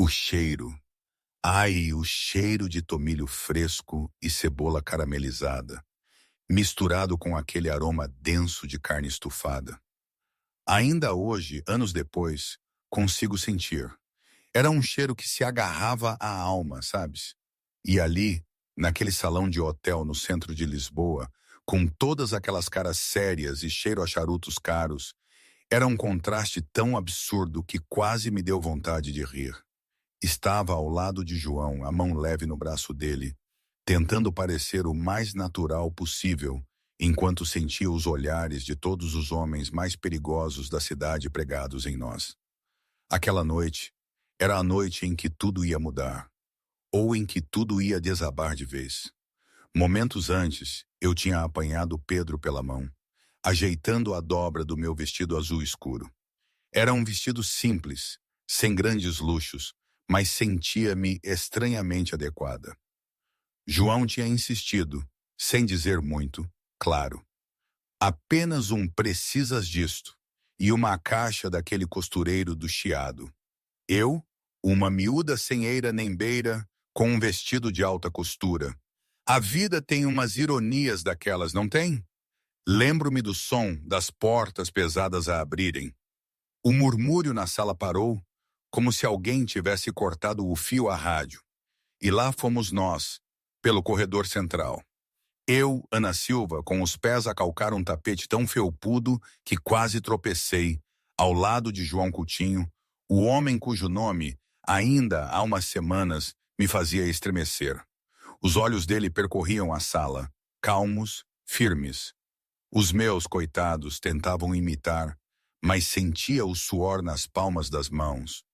O cheiro. Ai, o cheiro de tomilho fresco e cebola caramelizada, misturado com aquele aroma denso de carne estufada. Ainda hoje, anos depois, consigo sentir. Era um cheiro que se agarrava à alma, sabes? E ali, naquele salão de hotel no centro de Lisboa, com todas aquelas caras sérias e cheiro a charutos caros, era um contraste tão absurdo que quase me deu vontade de rir. Estava ao lado de João, a mão leve no braço dele, tentando parecer o mais natural possível, enquanto sentia os olhares de todos os homens mais perigosos da cidade pregados em nós. Aquela noite era a noite em que tudo ia mudar, ou em que tudo ia desabar de vez. Momentos antes, eu tinha apanhado Pedro pela mão, ajeitando a dobra do meu vestido azul escuro. Era um vestido simples, sem grandes luxos, mas sentia-me estranhamente adequada. João tinha insistido, sem dizer muito, claro. Apenas um precisas disto, e uma caixa daquele costureiro do Chiado. Eu, uma miúda sem eira nem beira, com um vestido de alta costura. A vida tem umas ironias daquelas, não tem? Lembro-me do som das portas pesadas a abrirem. O murmúrio na sala parou, como se alguém tivesse cortado o fio à rádio. E lá fomos nós, pelo corredor central. Eu, Ana Silva, com os pés a calcar um tapete tão felpudo que quase tropecei, ao lado de João Coutinho, o homem cujo nome, ainda há umas semanas, me fazia estremecer. Os olhos dele percorriam a sala, calmos, firmes. Os meus, coitados, tentavam imitar, mas sentia o suor nas palmas das mãos.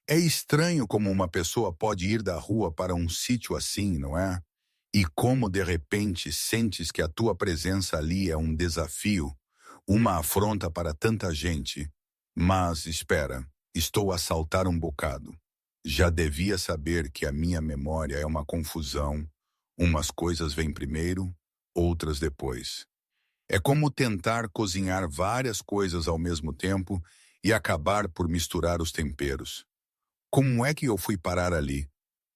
É estranho como uma pessoa pode ir da rua para um sítio assim, não é? E como de repente sentes que a tua presença ali é um desafio, uma afronta para tanta gente. Mas, espera, estou a saltar um bocado. Já devia saber que a minha memória é uma confusão. Umas coisas vêm primeiro, outras depois. É como tentar cozinhar várias coisas ao mesmo tempo e acabar por misturar os temperos. Como é que eu fui parar ali?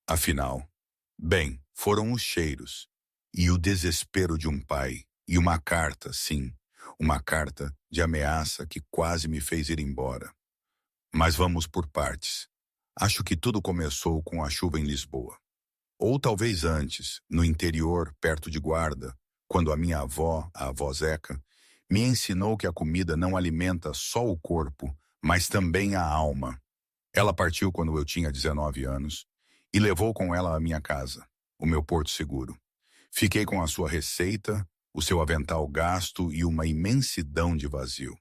Afinal, bem, foram os cheiros e o desespero de um pai e uma carta, sim, uma carta de ameaça que quase me fez ir embora. Mas vamos por partes. Acho que tudo começou com a chuva em Lisboa. Ou talvez antes, no interior, perto de Guarda, quando a minha avó, a avó Zeca, me ensinou que a comida não alimenta só o corpo, mas também a alma. Ela partiu quando eu tinha 19 anos e levou com ela a minha casa, o meu porto seguro. Fiquei com a sua receita, o seu avental gasto e uma imensidão de vazio.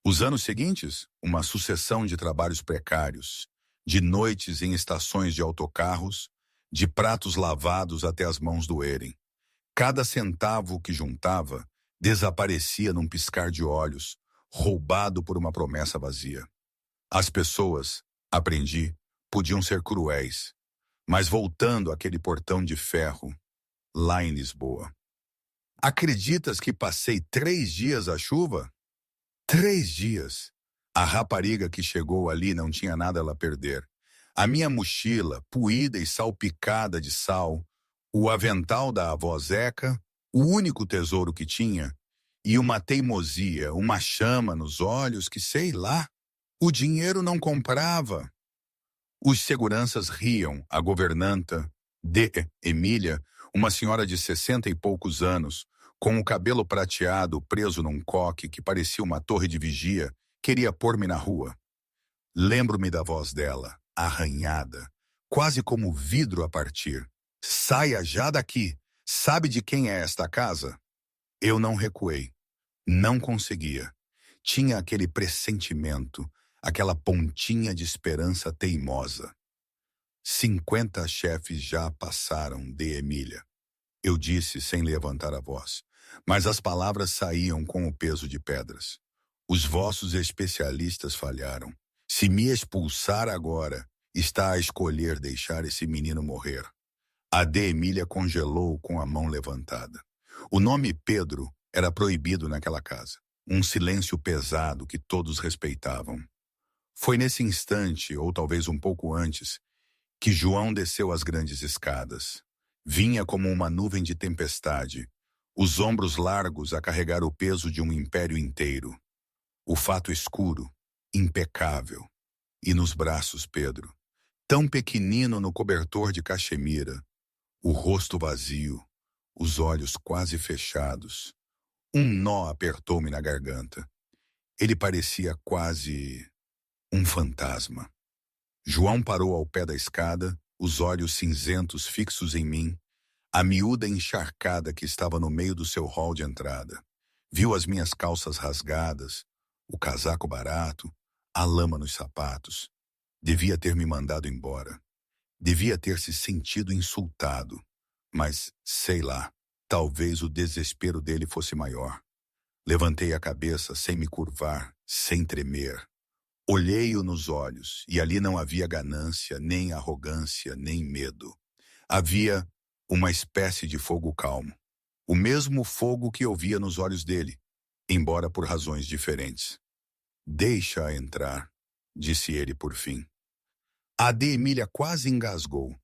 Os anos seguintes, uma sucessão de trabalhos precários, de noites em estações de autocarros, de pratos lavados até as mãos doerem. Cada centavo que juntava desaparecia num piscar de olhos, roubado por uma promessa vazia. As pessoas, aprendi, podiam ser cruéis, mas voltando àquele portão de ferro, lá em Lisboa. Acreditas que passei 3 dias à chuva? 3 dias. A rapariga que chegou ali não tinha nada a ela perder. A minha mochila, poída e salpicada de sal, o avental da avó Zeca, o único tesouro que tinha, e uma teimosia, uma chama nos olhos que, sei lá, o dinheiro não comprava. Os seguranças riam, a governanta, de Emília, uma senhora de 60 e poucos anos, com o cabelo prateado preso num coque que parecia uma torre de vigia, queria pôr-me na rua. Lembro-me da voz dela, arranhada, quase como vidro a partir. Saia já daqui! Sabe de quem é esta casa? Eu não recuei. Não conseguia. Tinha aquele pressentimento, aquela pontinha de esperança teimosa. 50 chefes já passaram, de Emília. Eu disse sem levantar a voz, mas as palavras saíam com o peso de pedras. Os vossos especialistas falharam. Se me expulsar agora, está a escolher deixar esse menino morrer. A de Emília congelou com a mão levantada. O nome Pedro era proibido naquela casa. Um silêncio pesado que todos respeitavam. Foi nesse instante, ou talvez um pouco antes, que João desceu as grandes escadas. Vinha como uma nuvem de tempestade, os ombros largos a carregar o peso de um império inteiro. O fato escuro, impecável. E nos braços Pedro, tão pequenino no cobertor de cachemira, o rosto vazio, os olhos quase fechados. Um nó apertou-me na garganta. Ele parecia quase um fantasma. João parou ao pé da escada, os olhos cinzentos fixos em mim, a miúda encharcada que estava no meio do seu hall de entrada. Viu as minhas calças rasgadas, o casaco barato, a lama nos sapatos. Devia ter me mandado embora. Devia ter se sentido insultado. Mas, sei lá, talvez o desespero dele fosse maior. Levantei a cabeça sem me curvar, sem tremer. Olhei-o nos olhos, e ali não havia ganância, nem arrogância, nem medo. Havia uma espécie de fogo calmo. O mesmo fogo que eu via nos olhos dele, embora por razões diferentes. Deixa-a entrar, disse ele por fim. A de Emília quase engasgou.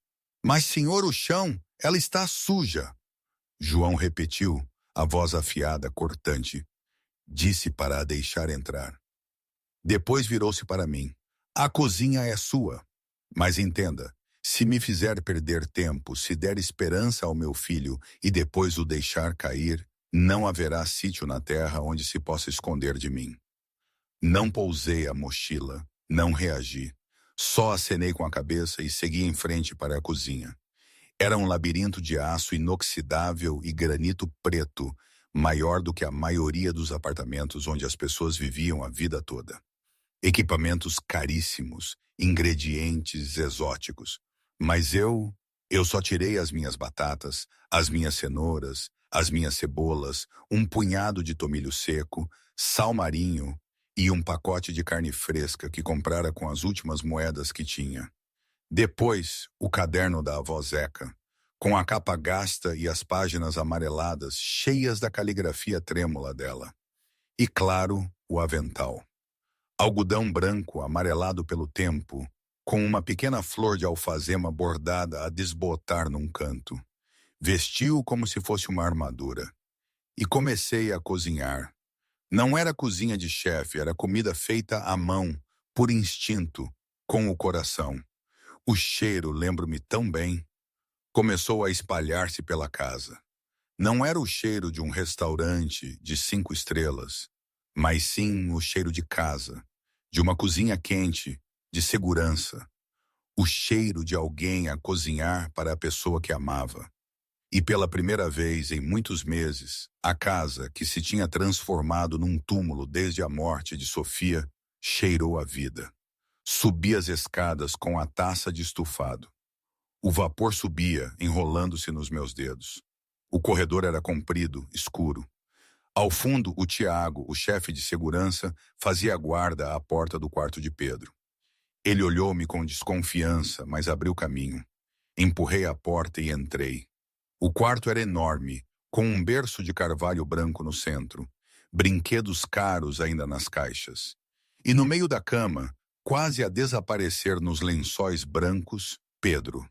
Mas, senhor, o chão, ela está suja. João repetiu, a voz afiada, cortante. Disse para a deixar entrar. Depois virou-se para mim. A cozinha é sua. Mas entenda, se me fizer perder tempo, se der esperança ao meu filho e depois o deixar cair, não haverá sítio na terra onde se possa esconder de mim. Não pousei a mochila, não reagi. Só acenei com a cabeça e segui em frente para a cozinha. Era um labirinto de aço inoxidável e granito preto, maior do que a maioria dos apartamentos onde as pessoas viviam a vida toda. Equipamentos caríssimos, ingredientes exóticos. Mas eu só tirei as minhas batatas, as minhas cenouras, as minhas cebolas, um punhado de tomilho seco, sal marinho e um pacote de carne fresca que comprara com as últimas moedas que tinha. Depois, o caderno da avó Zeca, com a capa gasta e as páginas amareladas cheias da caligrafia trêmula dela. E, claro, o avental. Algodão branco amarelado pelo tempo, com uma pequena flor de alfazema bordada a desbotar num canto. Vestiu como se fosse uma armadura. E comecei a cozinhar. Não era cozinha de chefe, era comida feita à mão, por instinto, com o coração. O cheiro, lembro-me tão bem, começou a espalhar-se pela casa. Não era o cheiro de um restaurante de 5 estrelas, mas sim o cheiro de casa, de uma cozinha quente, de segurança. O cheiro de alguém a cozinhar para a pessoa que amava. E pela primeira vez em muitos meses, a casa, que se tinha transformado num túmulo desde a morte de Sofia, cheirou a vida. Subi as escadas com a taça de estufado. O vapor subia, enrolando-se nos meus dedos. O corredor era comprido, escuro. Ao fundo, o Tiago, o chefe de segurança, fazia guarda à porta do quarto de Pedro. Ele olhou-me com desconfiança, mas abriu caminho. Empurrei a porta e entrei. O quarto era enorme, com um berço de carvalho branco no centro, brinquedos caros ainda nas caixas. E no meio da cama, quase a desaparecer nos lençóis brancos, Pedro.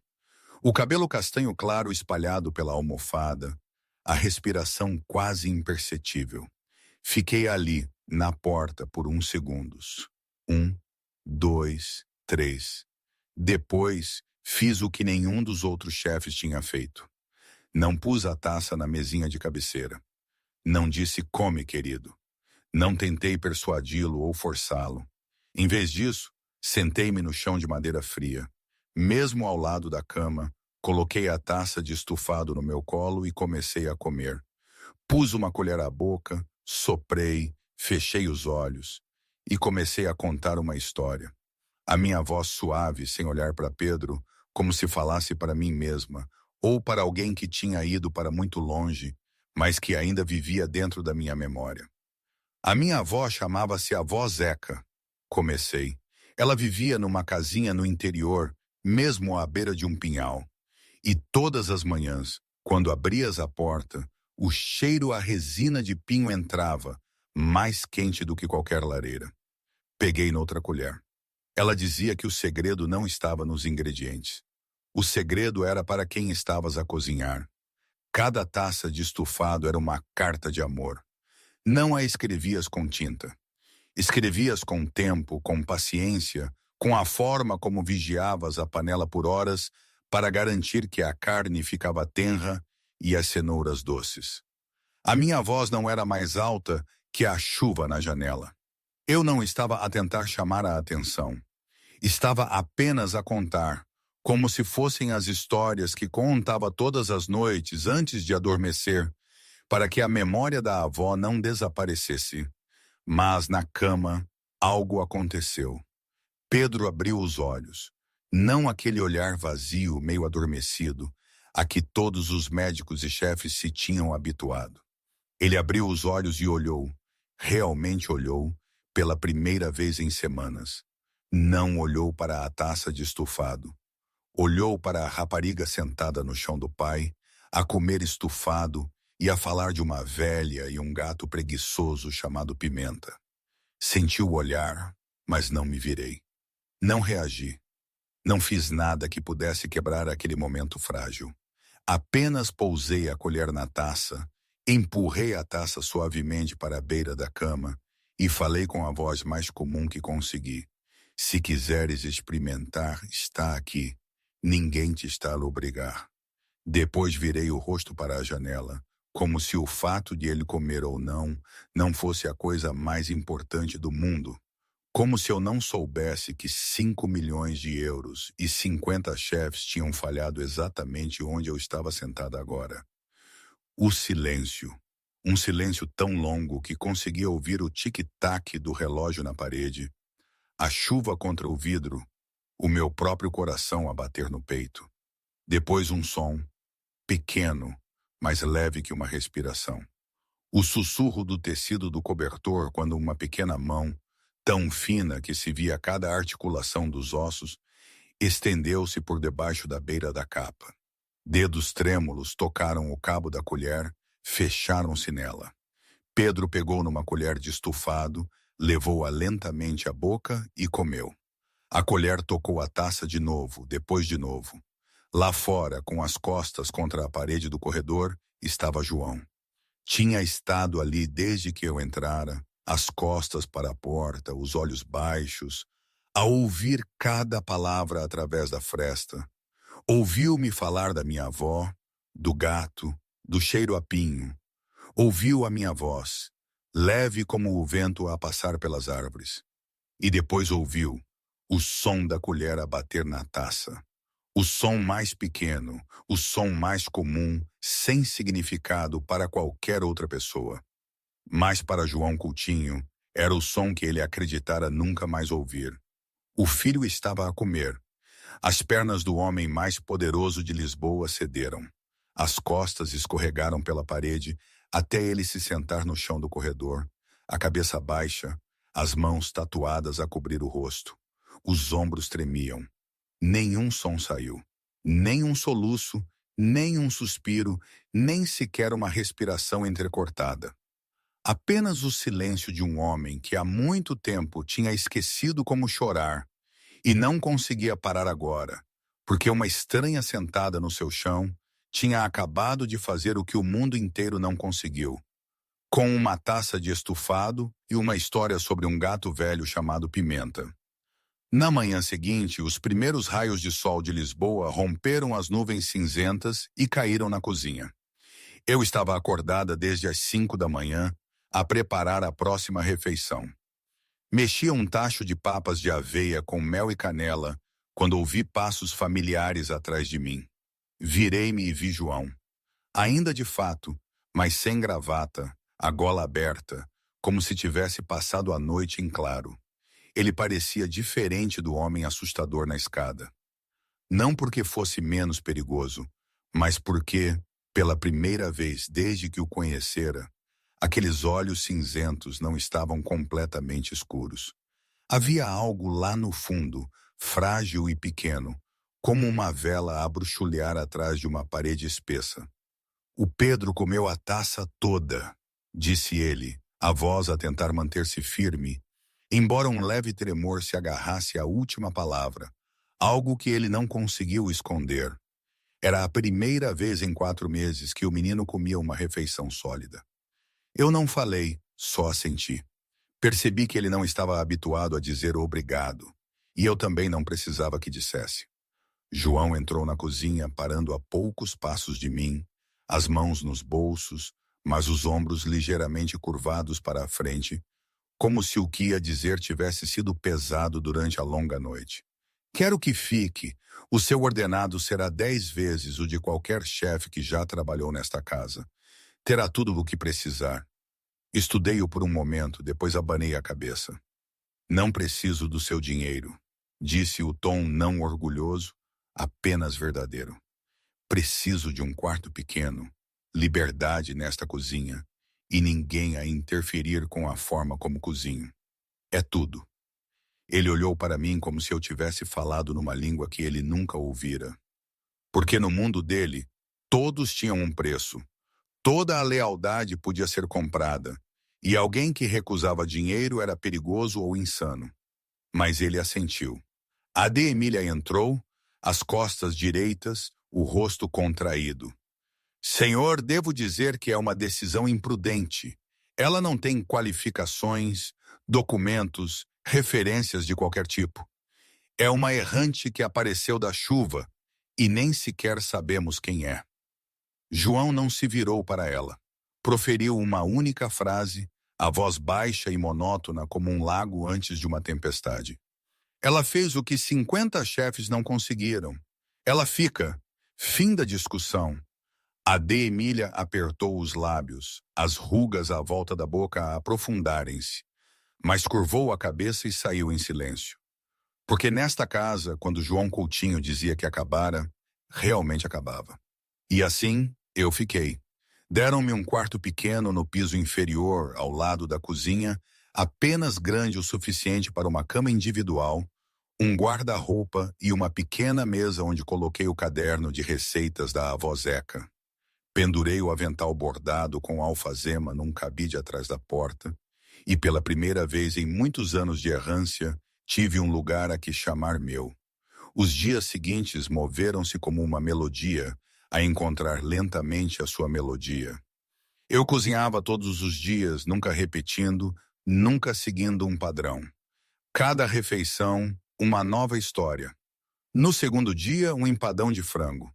O cabelo castanho claro espalhado pela almofada, a respiração quase imperceptível. Fiquei ali, na porta, por uns segundos. 1, 2, 3. Depois, fiz o que nenhum dos outros chefes tinha feito. Não pus a taça na mesinha de cabeceira. Não disse come, querido. Não tentei persuadi-lo ou forçá-lo. Em vez disso, sentei-me no chão de madeira fria. Mesmo ao lado da cama, coloquei a taça de estufado no meu colo e comecei a comer. Pus uma colher à boca, soprei, fechei os olhos e comecei a contar uma história. A minha voz suave, sem olhar para Pedro, como se falasse para mim mesma, ou para alguém que tinha ido para muito longe, mas que ainda vivia dentro da minha memória. A minha avó chamava-se avó Zeca. Comecei. Ela vivia numa casinha no interior, mesmo à beira de um pinhal. E todas as manhãs, quando abrias a porta, o cheiro a resina de pinho entrava, mais quente do que qualquer lareira. Peguei noutra colher. Ela dizia que o segredo não estava nos ingredientes. O segredo era para quem estavas a cozinhar. Cada taça de estufado era uma carta de amor. Não a escrevias com tinta. Escrevias com tempo, com paciência, com a forma como vigiavas a panela por horas para garantir que a carne ficava tenra e as cenouras doces. A minha voz não era mais alta que a chuva na janela. Eu não estava a tentar chamar a atenção. Estava apenas a contar, como se fossem as histórias que contava todas as noites antes de adormecer, para que a memória da avó não desaparecesse. Mas na cama, algo aconteceu. Pedro abriu os olhos. Não aquele olhar vazio, meio adormecido, a que todos os médicos e chefes se tinham habituado. Ele abriu os olhos e olhou. Realmente olhou, pela primeira vez em semanas. Não olhou para a taça de estufado. Olhou para a rapariga sentada no chão do pai, a comer estufado e a falar de uma velha e um gato preguiçoso chamado Pimenta. Senti o olhar, mas não me virei. Não reagi. Não fiz nada que pudesse quebrar aquele momento frágil. Apenas pousei a colher na taça, empurrei a taça suavemente para a beira da cama e falei com a voz mais comum que consegui. Se quiseres experimentar, está aqui. Ninguém te está a obrigar. Depois virei o rosto para a janela, como se o fato de ele comer ou não fosse a coisa mais importante do mundo. Como se eu não soubesse que 5 milhões de euros e 50 chefes tinham falhado exatamente onde eu estava sentado agora. O silêncio. Um silêncio tão longo que conseguia ouvir o tic-tac do relógio na parede, a chuva contra o vidro, o meu próprio coração a bater no peito. Depois um som, pequeno, mais leve que uma respiração. O sussurro do tecido do cobertor quando uma pequena mão, tão fina que se via cada articulação dos ossos, estendeu-se por debaixo da beira da capa. Dedos trêmulos tocaram o cabo da colher, fecharam-se nela. Pedro pegou numa colher de estufado, levou-a lentamente à boca e comeu. A colher tocou a taça de novo, depois de novo. Lá fora, com as costas contra a parede do corredor, estava João. Tinha estado ali desde que eu entrara, as costas para a porta, os olhos baixos, a ouvir cada palavra através da fresta. Ouviu-me falar da minha avó, do gato, do cheiro a pinho. Ouviu a minha voz, leve como o vento a passar pelas árvores. E depois ouviu o som da colher a bater na taça. O som mais pequeno, o som mais comum, sem significado para qualquer outra pessoa. Mas para João Coutinho, era o som que ele acreditara nunca mais ouvir. O filho estava a comer. As pernas do homem mais poderoso de Lisboa cederam. As costas escorregaram pela parede até ele se sentar no chão do corredor, a cabeça baixa, as mãos tatuadas a cobrir o rosto. Os ombros tremiam. Nenhum som saiu. Nem um soluço, nem um suspiro, nem sequer uma respiração entrecortada. Apenas o silêncio de um homem que há muito tempo tinha esquecido como chorar e não conseguia parar agora, porque uma estranha sentada no seu chão tinha acabado de fazer o que o mundo inteiro não conseguiu. Com uma taça de estufado e uma história sobre um gato velho chamado Pimenta. Na manhã seguinte, os primeiros raios de sol de Lisboa romperam as nuvens cinzentas e caíram na cozinha. Eu estava acordada desde as 5 da manhã, a preparar a próxima refeição. Mexia um tacho de papas de aveia com mel e canela, quando ouvi passos familiares atrás de mim. Virei-me e vi João. Ainda de fato, mas sem gravata, a gola aberta, como se tivesse passado a noite em claro. Ele parecia diferente do homem assustador na escada. Não porque fosse menos perigoso, mas porque, pela primeira vez desde que o conhecera, aqueles olhos cinzentos não estavam completamente escuros. Havia algo lá no fundo, frágil e pequeno, como uma vela a bruxulear atrás de uma parede espessa. O Pedro comeu a taça toda, disse ele, a voz a tentar manter-se firme, embora um leve tremor se agarrasse à última palavra, algo que ele não conseguiu esconder. Era a primeira vez em 4 meses que o menino comia uma refeição sólida. Eu não falei, só assenti. Percebi que ele não estava habituado a dizer obrigado, e eu também não precisava que dissesse. João entrou na cozinha, parando a poucos passos de mim, as mãos nos bolsos, mas os ombros ligeiramente curvados para a frente, como se o que ia dizer tivesse sido pesado durante a longa noite. Quero que fique. O seu ordenado será 10 vezes o de qualquer chefe que já trabalhou nesta casa. Terá tudo o que precisar. Estudei-o por um momento, depois abanei a cabeça. Não preciso do seu dinheiro, disse o tom não orgulhoso, apenas verdadeiro. Preciso de um quarto pequeno, liberdade nesta cozinha, e ninguém a interferir com a forma como cozinho. É tudo. Ele olhou para mim como se eu tivesse falado numa língua que ele nunca ouvira. Porque no mundo dele, todos tinham um preço. Toda a lealdade podia ser comprada, e alguém que recusava dinheiro era perigoso ou insano. Mas ele assentiu. A de Emília entrou, as costas direitas, o rosto contraído. Senhor, devo dizer que é uma decisão imprudente. Ela não tem qualificações, documentos, referências de qualquer tipo. É uma errante que apareceu da chuva e nem sequer sabemos quem é. João não se virou para ela. Proferiu uma única frase, a voz baixa e monótona como um lago antes de uma tempestade. Ela fez o que 50 chefes não conseguiram. Ela fica. Fim da discussão. A de Emília apertou os lábios, as rugas à volta da boca a aprofundarem-se, mas curvou a cabeça e saiu em silêncio. Porque nesta casa, quando João Coutinho dizia que acabara, realmente acabava. E assim, eu fiquei. Deram-me um quarto pequeno no piso inferior, ao lado da cozinha, apenas grande o suficiente para uma cama individual, um guarda-roupa e uma pequena mesa onde coloquei o caderno de receitas da avó Zeca. Pendurei o avental bordado com alfazema num cabide atrás da porta, e pela primeira vez em muitos anos de errância, tive um lugar a que chamar meu. Os dias seguintes moveram-se como uma melodia, a encontrar lentamente a sua melodia. Eu cozinhava todos os dias, nunca repetindo, nunca seguindo um padrão. Cada refeição, uma nova história. No segundo dia, um empadão de frango.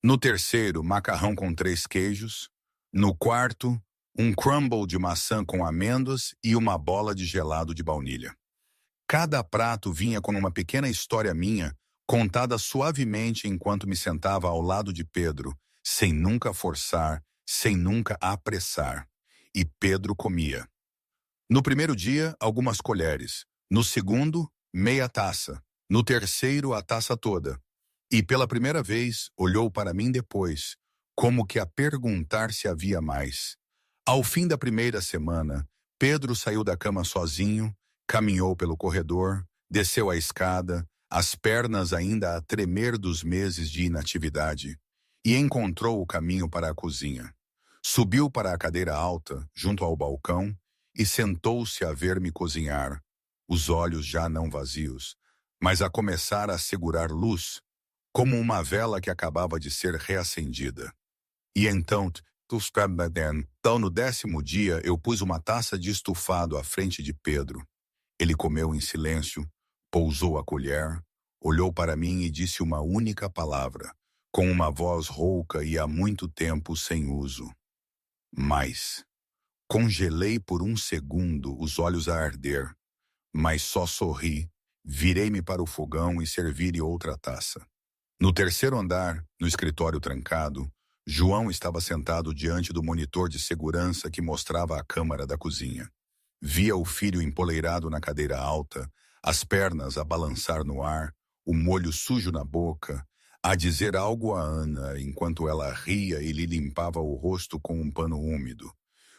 No terceiro, macarrão com 3 queijos. No quarto, um crumble de maçã com amêndoas e uma bola de gelado de baunilha. Cada prato vinha com uma pequena história minha, contada suavemente enquanto me sentava ao lado de Pedro, sem nunca forçar, sem nunca apressar. E Pedro comia. No primeiro dia, algumas colheres. No segundo, meia taça. No terceiro, a taça toda. E pela primeira vez, olhou para mim depois, como que a perguntar se havia mais. Ao fim da primeira semana, Pedro saiu da cama sozinho, caminhou pelo corredor, desceu a escada, as pernas ainda a tremer dos meses de inatividade, e encontrou o caminho para a cozinha. Subiu para a cadeira alta, junto ao balcão, e sentou-se a ver-me cozinhar, os olhos já não vazios, mas a começar a segurar luz, como uma vela que acabava de ser reacendida. E então, no 10º dia, eu pus uma taça de estufado à frente de Pedro. Ele comeu em silêncio, pousou a colher, olhou para mim e disse uma única palavra, com uma voz rouca e há muito tempo sem uso. Mais. Congelei por um segundo, os olhos a arder, mas só sorri, virei-me para o fogão e servi-lhe outra taça. No terceiro andar, no escritório trancado, João estava sentado diante do monitor de segurança que mostrava a câmara da cozinha. Via o filho empoleirado na cadeira alta, as pernas a balançar no ar, o molho sujo na boca, a dizer algo a Ana enquanto ela ria e lhe limpava o rosto com um pano úmido.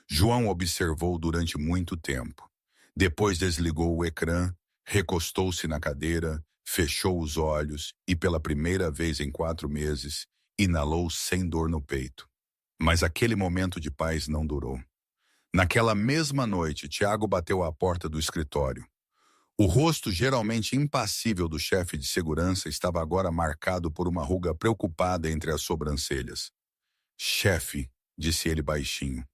João observou durante muito tempo. Depois desligou o ecrã, recostou-se na cadeira, fechou os olhos e, pela primeira vez em 4 meses, inalou sem dor no peito. Mas aquele momento de paz não durou. Naquela mesma noite, Tiago bateu à porta do escritório. O rosto geralmente impassível do chefe de segurança estava agora marcado por uma ruga preocupada entre as sobrancelhas. Chefe, disse ele baixinho.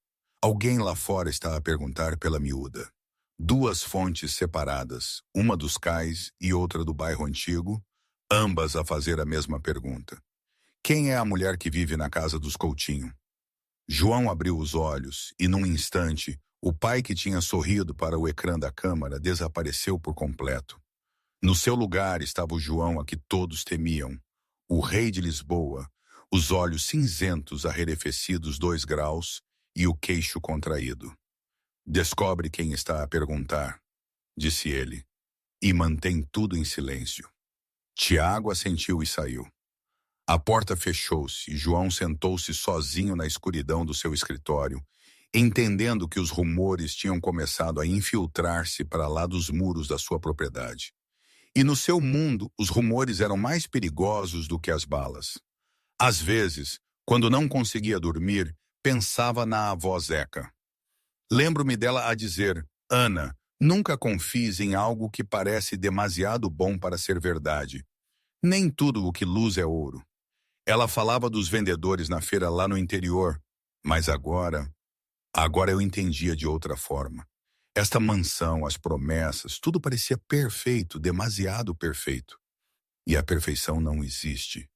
Alguém lá fora está a perguntar pela miúda. Duas fontes separadas, uma dos cais e outra do bairro antigo, ambas a fazer a mesma pergunta. Quem é a mulher que vive na casa dos Coutinho? João abriu os olhos e, num instante, o pai que tinha sorrido para o ecrã da câmara desapareceu por completo. No seu lugar estava o João a que todos temiam, o rei de Lisboa, os olhos cinzentos arrefecidos 2 graus e o queixo contraído. Descobre quem está a perguntar, disse ele, e mantém tudo em silêncio. Tiago assentiu e saiu. A porta fechou-se e João sentou-se sozinho na escuridão do seu escritório, entendendo que os rumores tinham começado a infiltrar-se para lá dos muros da sua propriedade. E no seu mundo, os rumores eram mais perigosos do que as balas. Às vezes, quando não conseguia dormir, pensava na avó Zeca. Lembro-me dela a dizer, Ana, nunca confies em algo que parece demasiado bom para ser verdade. Nem tudo o que luz é ouro. Ela falava dos vendedores na feira lá no interior, mas agora eu entendia de outra forma. Esta mansão, as promessas, tudo parecia perfeito, demasiado perfeito. E a perfeição não existe.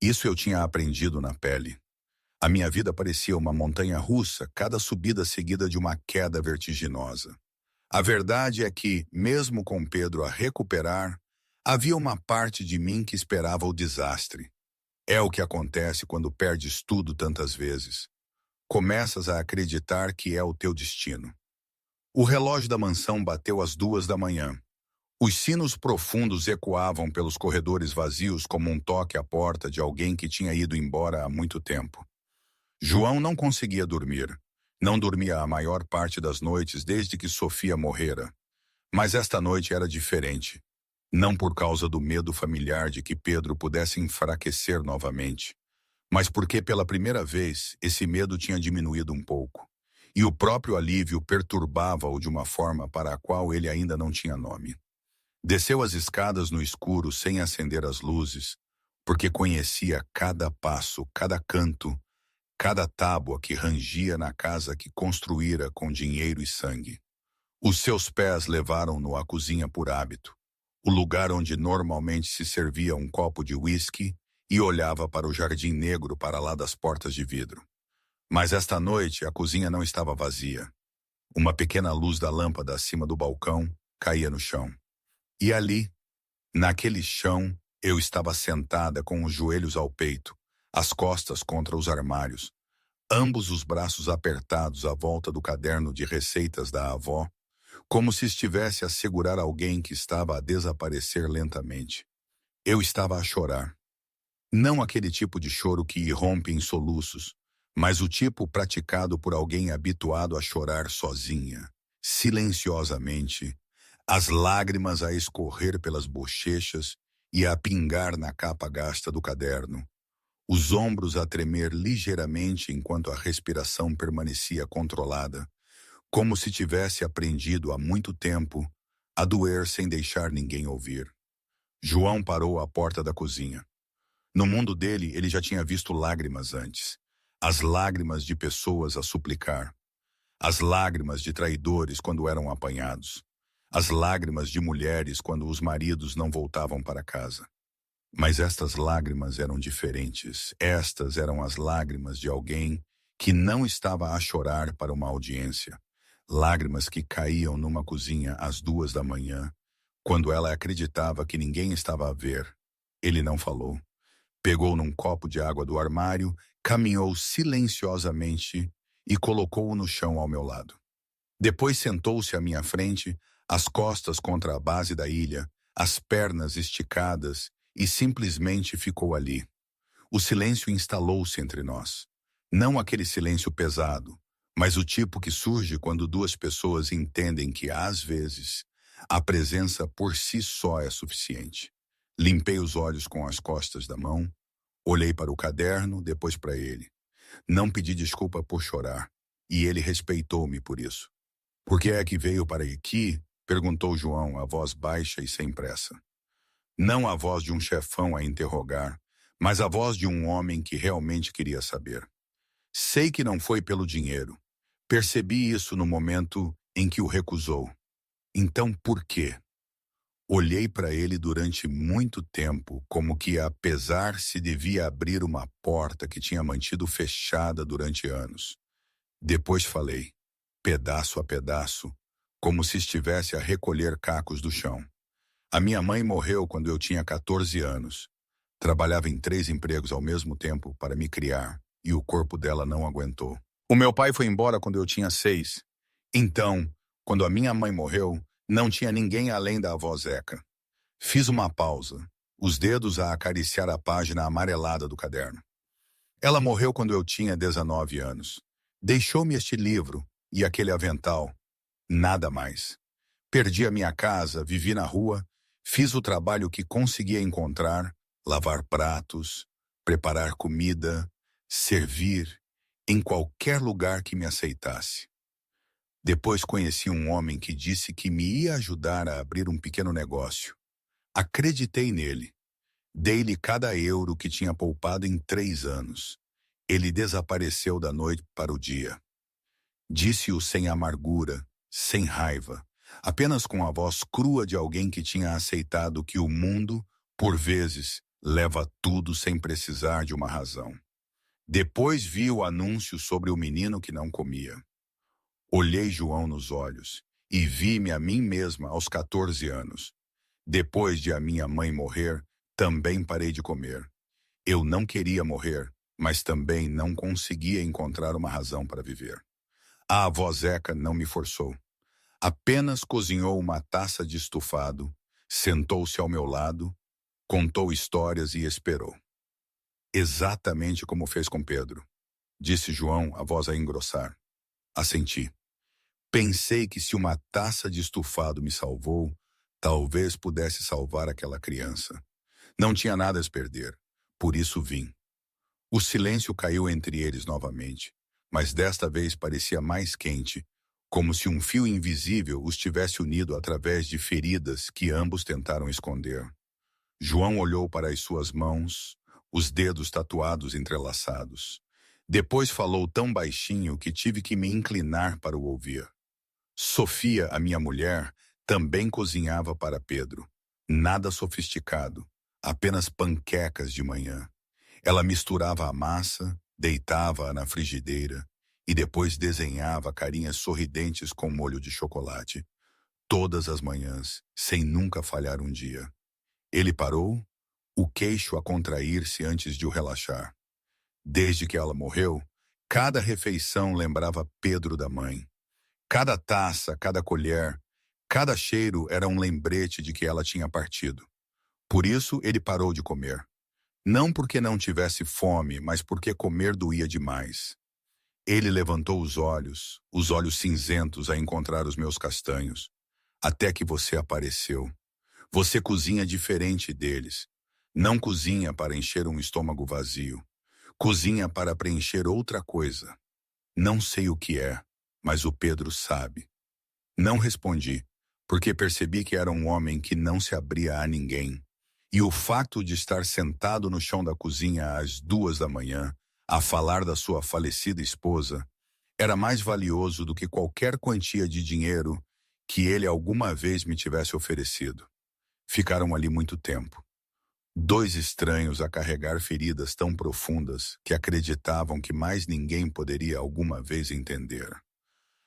Isso eu tinha aprendido na pele. A minha vida parecia uma montanha russa, cada subida seguida de uma queda vertiginosa. A verdade é que, mesmo com Pedro a recuperar, havia uma parte de mim que esperava o desastre. É o que acontece quando perdes tudo tantas vezes. Começas a acreditar que é o teu destino. O relógio da mansão bateu às 2 da manhã. Os sinos profundos ecoavam pelos corredores vazios como um toque à porta de alguém que tinha ido embora há muito tempo. João não conseguia dormir. Não dormia a maior parte das noites desde que Sofia morrera. Mas esta noite era diferente. Não por causa do medo familiar de que Pedro pudesse enfraquecer novamente, mas porque pela primeira vez esse medo tinha diminuído um pouco, e o próprio alívio perturbava-o de uma forma para a qual ele ainda não tinha nome. Desceu as escadas no escuro sem acender as luzes, porque conhecia cada passo, cada canto, cada tábua que rangia na casa que construíra com dinheiro e sangue. Os seus pés levaram-no à cozinha por hábito, o lugar onde normalmente se servia um copo de uísque e olhava para o jardim negro para lá das portas de vidro. Mas esta noite a cozinha não estava vazia. Uma pequena luz da lâmpada acima do balcão caía no chão. E ali, naquele chão, eu estava sentada com os joelhos ao peito, as costas contra os armários, ambos os braços apertados à volta do caderno de receitas da avó, como se estivesse a segurar alguém que estava a desaparecer lentamente. Eu estava a chorar. Não aquele tipo de choro que irrompe em soluços, mas o tipo praticado por alguém habituado a chorar sozinha, silenciosamente, as lágrimas a escorrer pelas bochechas e a pingar na capa gasta do caderno, os ombros a tremer ligeiramente enquanto a respiração permanecia controlada, como se tivesse aprendido há muito tempo a doer sem deixar ninguém ouvir. João parou à porta da cozinha. No mundo dele, ele já tinha visto lágrimas antes. As lágrimas de pessoas a suplicar. As lágrimas de traidores quando eram apanhados. As lágrimas de mulheres quando os maridos não voltavam para casa. Mas estas lágrimas eram diferentes. Estas eram as lágrimas de alguém que não estava a chorar para uma audiência. Lágrimas que caíam numa cozinha às 2 da manhã, quando ela acreditava que ninguém estava a ver. Ele não falou. Pegou num copo de água do armário, caminhou silenciosamente e colocou-o no chão ao meu lado. Depois sentou-se à minha frente, as costas contra a base da ilha, as pernas esticadas, e simplesmente ficou ali. O silêncio instalou-se entre nós. Não aquele silêncio pesado, mas o tipo que surge quando duas pessoas entendem que, às vezes, a presença por si só é suficiente. Limpei os olhos com as costas da mão, olhei para o caderno, depois para ele. Não pedi desculpa por chorar, e ele respeitou-me por isso. Por que é que veio para aqui? Perguntou João, a voz baixa e sem pressa. Não a voz de um chefão a interrogar, mas a voz de um homem que realmente queria saber. Sei que não foi pelo dinheiro. Percebi isso no momento em que o recusou. Então por quê? Olhei para ele durante muito tempo, como que apesar se devia abrir uma porta que tinha mantido fechada durante anos. Depois falei, pedaço a pedaço, como se estivesse a recolher cacos do chão. A minha mãe morreu quando eu tinha 14 anos. Trabalhava em 3 empregos ao mesmo tempo para me criar, e o corpo dela não aguentou. O meu pai foi embora quando eu tinha 6. Então, quando a minha mãe morreu, não tinha ninguém além da avó Zeca. Fiz uma pausa, os dedos a acariciar a página amarelada do caderno. Ela morreu quando eu tinha 19 anos. Deixou-me este livro e aquele avental. Nada mais. Perdi a minha casa, vivi na rua, fiz o trabalho que conseguia encontrar, lavar pratos, preparar comida, servir, em qualquer lugar que me aceitasse. Depois conheci um homem que disse que me ia ajudar a abrir um pequeno negócio. Acreditei nele. Dei-lhe cada euro que tinha poupado em 3 anos. Ele desapareceu da noite para o dia. Disse-o sem amargura, sem raiva, apenas com a voz crua de alguém que tinha aceitado que o mundo, por vezes, leva tudo sem precisar de uma razão. Depois vi o anúncio sobre o menino que não comia. Olhei João nos olhos e vi-me a mim mesma aos 14 anos. Depois de a minha mãe morrer, também parei de comer. Eu não queria morrer, mas também não conseguia encontrar uma razão para viver. A avó Zeca não me forçou. Apenas cozinhou uma taça de estufado, sentou-se ao meu lado, contou histórias e esperou. Exatamente como fez com Pedro, disse João, a voz a engrossar. Assenti. Pensei que se uma taça de estufado me salvou, talvez pudesse salvar aquela criança. Não tinha nada a perder, por isso vim. O silêncio caiu entre eles novamente, mas desta vez parecia mais quente, como se um fio invisível os tivesse unido através de feridas que ambos tentaram esconder. João olhou para as suas mãos, os dedos tatuados entrelaçados. Depois falou tão baixinho que tive que me inclinar para o ouvir. Sofia, a minha mulher, também cozinhava para Pedro. Nada sofisticado, apenas panquecas de manhã. Ela misturava a massa, deitava-a na frigideira e depois desenhava carinhas sorridentes com molho de chocolate. Todas as manhãs, sem nunca falhar um dia. Ele parou, o queixo a contrair-se antes de o relaxar. Desde que ela morreu, cada refeição lembrava Pedro da mãe. Cada taça, cada colher, cada cheiro era um lembrete de que ela tinha partido. Por isso ele parou de comer. Não porque não tivesse fome, mas porque comer doía demais. Ele levantou os olhos cinzentos a encontrar os meus castanhos. Até que você apareceu. Você cozinha diferente deles. Não cozinha para encher um estômago vazio. Cozinha para preencher outra coisa. Não sei o que é, mas o Pedro sabe. Não respondi, porque percebi que era um homem que não se abria a ninguém. E o fato de estar sentado no chão da cozinha às 2 da manhã, a falar da sua falecida esposa, era mais valioso do que qualquer quantia de dinheiro que ele alguma vez me tivesse oferecido. Ficaram ali muito tempo. 2 estranhos a carregar feridas tão profundas que acreditavam que mais ninguém poderia alguma vez entender.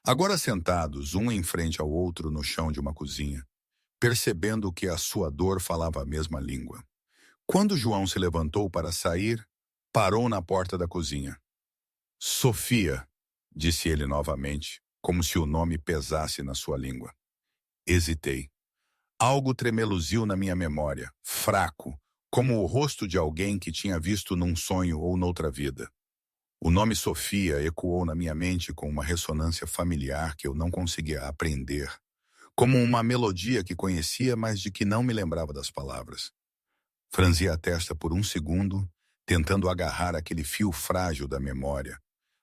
Agora sentados, um em frente ao outro no chão de uma cozinha, percebendo que a sua dor falava a mesma língua. Quando João se levantou para sair, parou na porta da cozinha. Sofia, disse ele novamente, como se o nome pesasse na sua língua. Hesitei. Algo tremeluziu na minha memória, fraco, como o rosto de alguém que tinha visto num sonho ou noutra vida. O nome Sofia ecoou na minha mente com uma ressonância familiar que eu não conseguia aprender, como uma melodia que conhecia, mas de que não me lembrava das palavras. Franzi a testa por um segundo, tentando agarrar aquele fio frágil da memória,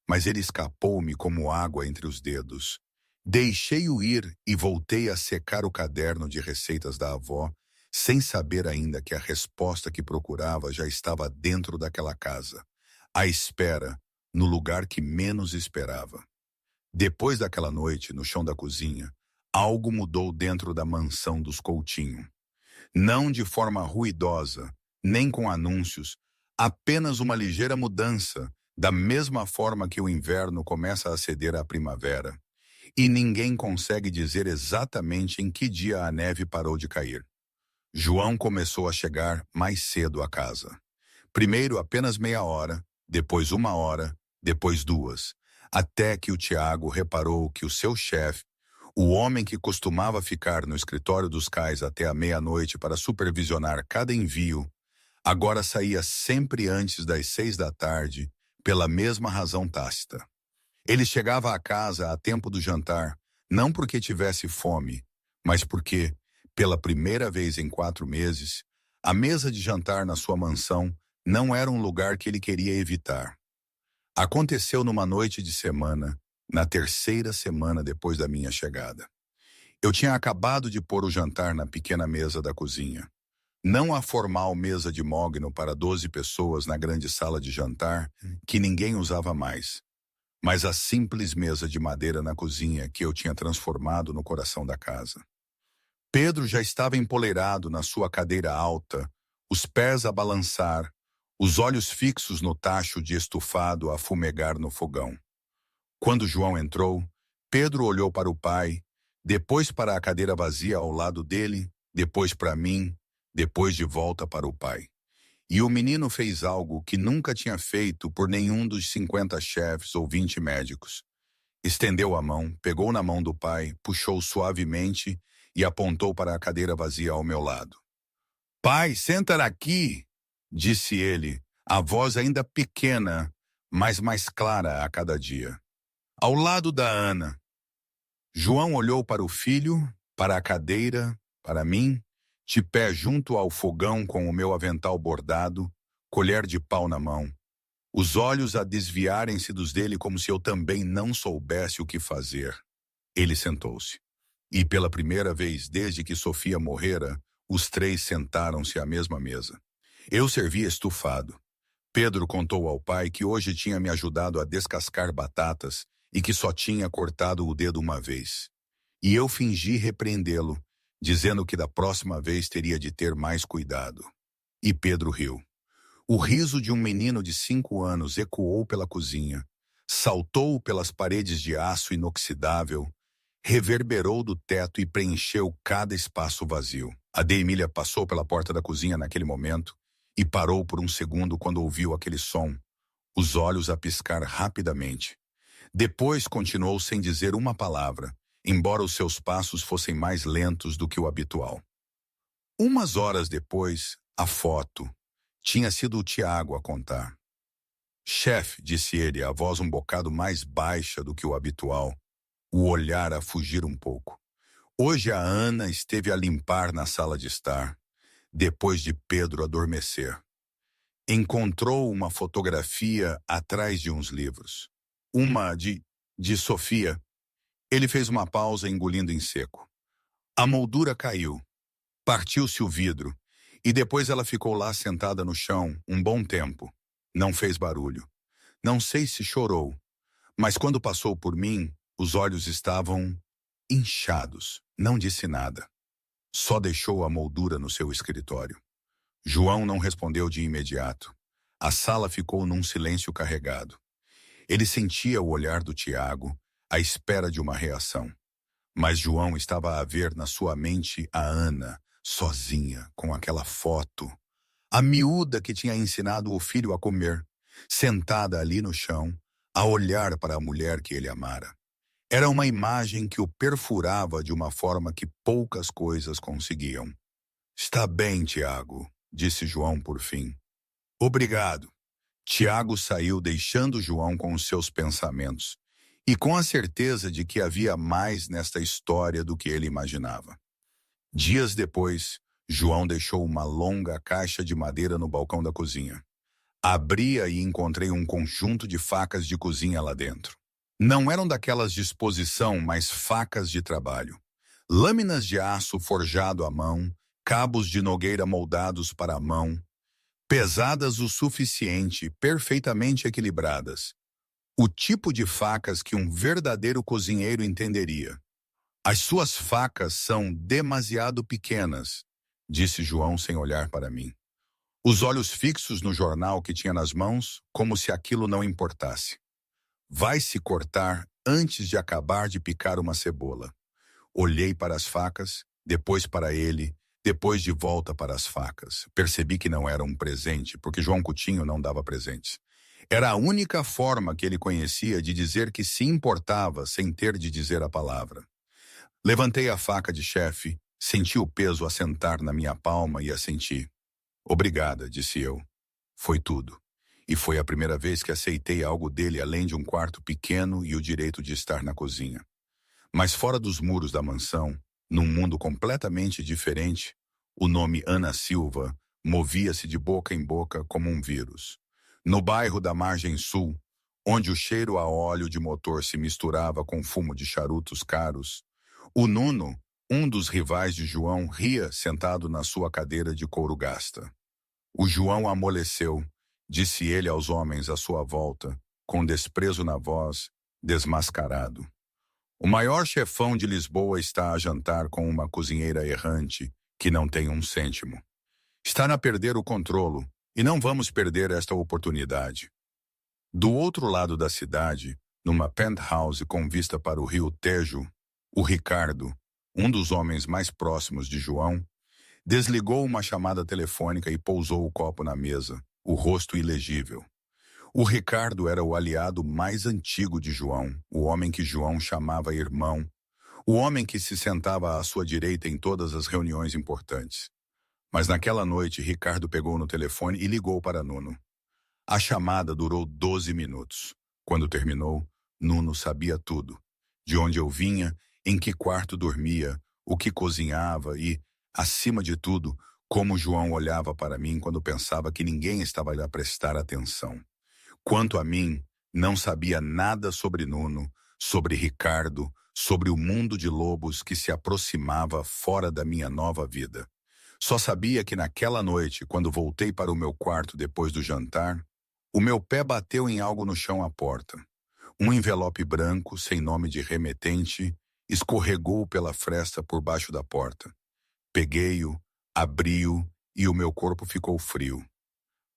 mas ele escapou-me como água entre os dedos. Deixei-o ir e voltei a secar o caderno de receitas da avó, sem saber ainda que a resposta que procurava já estava dentro daquela casa, à espera, no lugar que menos esperava. Depois daquela noite, no chão da cozinha, algo mudou dentro da mansão dos Coutinho. Não de forma ruidosa, nem com anúncios, apenas uma ligeira mudança, da mesma forma que o inverno começa a ceder à primavera. E ninguém consegue dizer exatamente em que dia a neve parou de cair. João começou a chegar mais cedo à casa. Primeiro apenas meia hora, depois uma hora, depois duas, até que o Tiago reparou que o seu chefe, o homem que costumava ficar no escritório dos cais até a meia-noite para supervisionar cada envio, agora saía sempre antes das 6 da tarde, pela mesma razão tácita. Ele chegava à casa a tempo do jantar, não porque tivesse fome, mas porque, pela primeira vez em 4 meses, a mesa de jantar na sua mansão não era um lugar que ele queria evitar. Aconteceu numa noite de semana, na terceira semana depois da minha chegada. Eu tinha acabado de pôr o jantar na pequena mesa da cozinha. Não a formal mesa de mogno para 12 pessoas na grande sala de jantar, que ninguém usava mais, mas a simples mesa de madeira na cozinha que eu tinha transformado no coração da casa. Pedro já estava empoleirado na sua cadeira alta, os pés a balançar, os olhos fixos no tacho de estufado a fumegar no fogão. Quando João entrou, Pedro olhou para o pai, depois para a cadeira vazia ao lado dele, depois para mim, depois de volta para o pai. E o menino fez algo que nunca tinha feito por nenhum dos 50 chefes ou 20 médicos. Estendeu a mão, pegou na mão do pai, puxou suavemente e apontou para a cadeira vazia ao meu lado. "Pai, senta aqui", disse ele, a voz ainda pequena, mas mais clara a cada dia. Ao lado da Ana. João olhou para o filho, para a cadeira, para mim, de pé junto ao fogão com o meu avental bordado, colher de pau na mão, os olhos a desviarem-se dos dele como se eu também não soubesse o que fazer. Ele sentou-se. E pela primeira vez desde que Sofia morrera, os três sentaram-se à mesma mesa. Eu servia estufado. Pedro contou ao pai que hoje tinha me ajudado a descascar batatas e que só tinha cortado o dedo uma vez. E eu fingi repreendê-lo, dizendo que da próxima vez teria de ter mais cuidado. E Pedro riu. O riso de um menino de 5 anos ecoou pela cozinha, saltou pelas paredes de aço inoxidável, reverberou do teto e preencheu cada espaço vazio. A de Emília passou pela porta da cozinha naquele momento e parou por um segundo quando ouviu aquele som, os olhos a piscar rapidamente. Depois continuou sem dizer uma palavra, embora os seus passos fossem mais lentos do que o habitual. Umas horas depois, a foto tinha sido o Tiago a contar. "Chefe", disse ele, a voz um bocado mais baixa do que o habitual, o olhar a fugir um pouco. "Hoje a Ana esteve a limpar na sala de estar, depois de Pedro adormecer. Encontrou uma fotografia atrás de uns livros. Uma de Sofia." Ele fez uma pausa, engolindo em seco. A moldura caiu. Partiu-se o vidro. E depois ela ficou lá sentada no chão um bom tempo. Não fez barulho. Não sei se chorou, mas quando passou por mim, os olhos estavam inchados. Não disse nada. Só deixou a moldura no seu escritório. João não respondeu de imediato. A sala ficou num silêncio carregado. Ele sentia o olhar do Tiago, à espera de uma reação. Mas João estava a ver na sua mente a Ana, sozinha, com aquela foto. A miúda que tinha ensinado o filho a comer, sentada ali no chão, a olhar para a mulher que ele amara. Era uma imagem que o perfurava de uma forma que poucas coisas conseguiam. "Está bem, Tiago", disse João por fim. "Obrigado." Tiago saiu deixando João com os seus pensamentos, e com a certeza de que havia mais nesta história do que ele imaginava. Dias depois, João deixou uma longa caixa de madeira no balcão da cozinha. Abri-a e encontrei um conjunto de facas de cozinha lá dentro. Não eram daquelas de exposição, mas facas de trabalho. Lâminas de aço forjado à mão, cabos de nogueira moldados para a mão, pesadas o suficiente, perfeitamente equilibradas. O tipo de facas que um verdadeiro cozinheiro entenderia. As suas facas são demasiado pequenas, disse João sem olhar para mim. Os olhos fixos no jornal que tinha nas mãos, como se aquilo não importasse. Vai se cortar antes de acabar de picar uma cebola. Olhei para as facas, depois para ele, depois de volta para as facas. Percebi que não era um presente, porque João Coutinho não dava presentes. Era a única forma que ele conhecia de dizer que se importava sem ter de dizer a palavra. Levantei a faca de chefe, senti o peso assentar na minha palma e assenti. Obrigada, disse eu. Foi tudo. E foi a primeira vez que aceitei algo dele além de um quarto pequeno e o direito de estar na cozinha. Mas fora dos muros da mansão, num mundo completamente diferente, o nome Ana Silva movia-se de boca em boca como um vírus. No bairro da Margem Sul, onde o cheiro a óleo de motor se misturava com fumo de charutos caros, o Nuno, um dos rivais de João, ria sentado na sua cadeira de couro gasta. O João amoleceu, disse ele aos homens à sua volta, com desprezo na voz, desmascarado. O maior chefão de Lisboa está a jantar com uma cozinheira errante que não tem um cêntimo. Está a perder o controlo, e não vamos perder esta oportunidade. Do outro lado da cidade, numa penthouse com vista para o rio Tejo, o Ricardo, um dos homens mais próximos de João, desligou uma chamada telefônica e pousou o copo na mesa, o rosto ilegível. O Ricardo era o aliado mais antigo de João, o homem que João chamava irmão, o homem que se sentava à sua direita em todas as reuniões importantes. Mas naquela noite, Ricardo pegou no telefone e ligou para Nuno. A chamada durou 12 minutos. Quando terminou, Nuno sabia tudo. De onde eu vinha, em que quarto dormia, o que cozinhava e, acima de tudo, como João olhava para mim quando pensava que ninguém estava a prestar atenção. Quanto a mim, não sabia nada sobre Nuno, sobre Ricardo, sobre o mundo de lobos que se aproximava fora da minha nova vida. Só sabia que naquela noite, quando voltei para o meu quarto depois do jantar, o meu pé bateu em algo no chão à porta. Um envelope branco, sem nome de remetente, escorregou pela fresta por baixo da porta. Peguei-o, abri-o e o meu corpo ficou frio.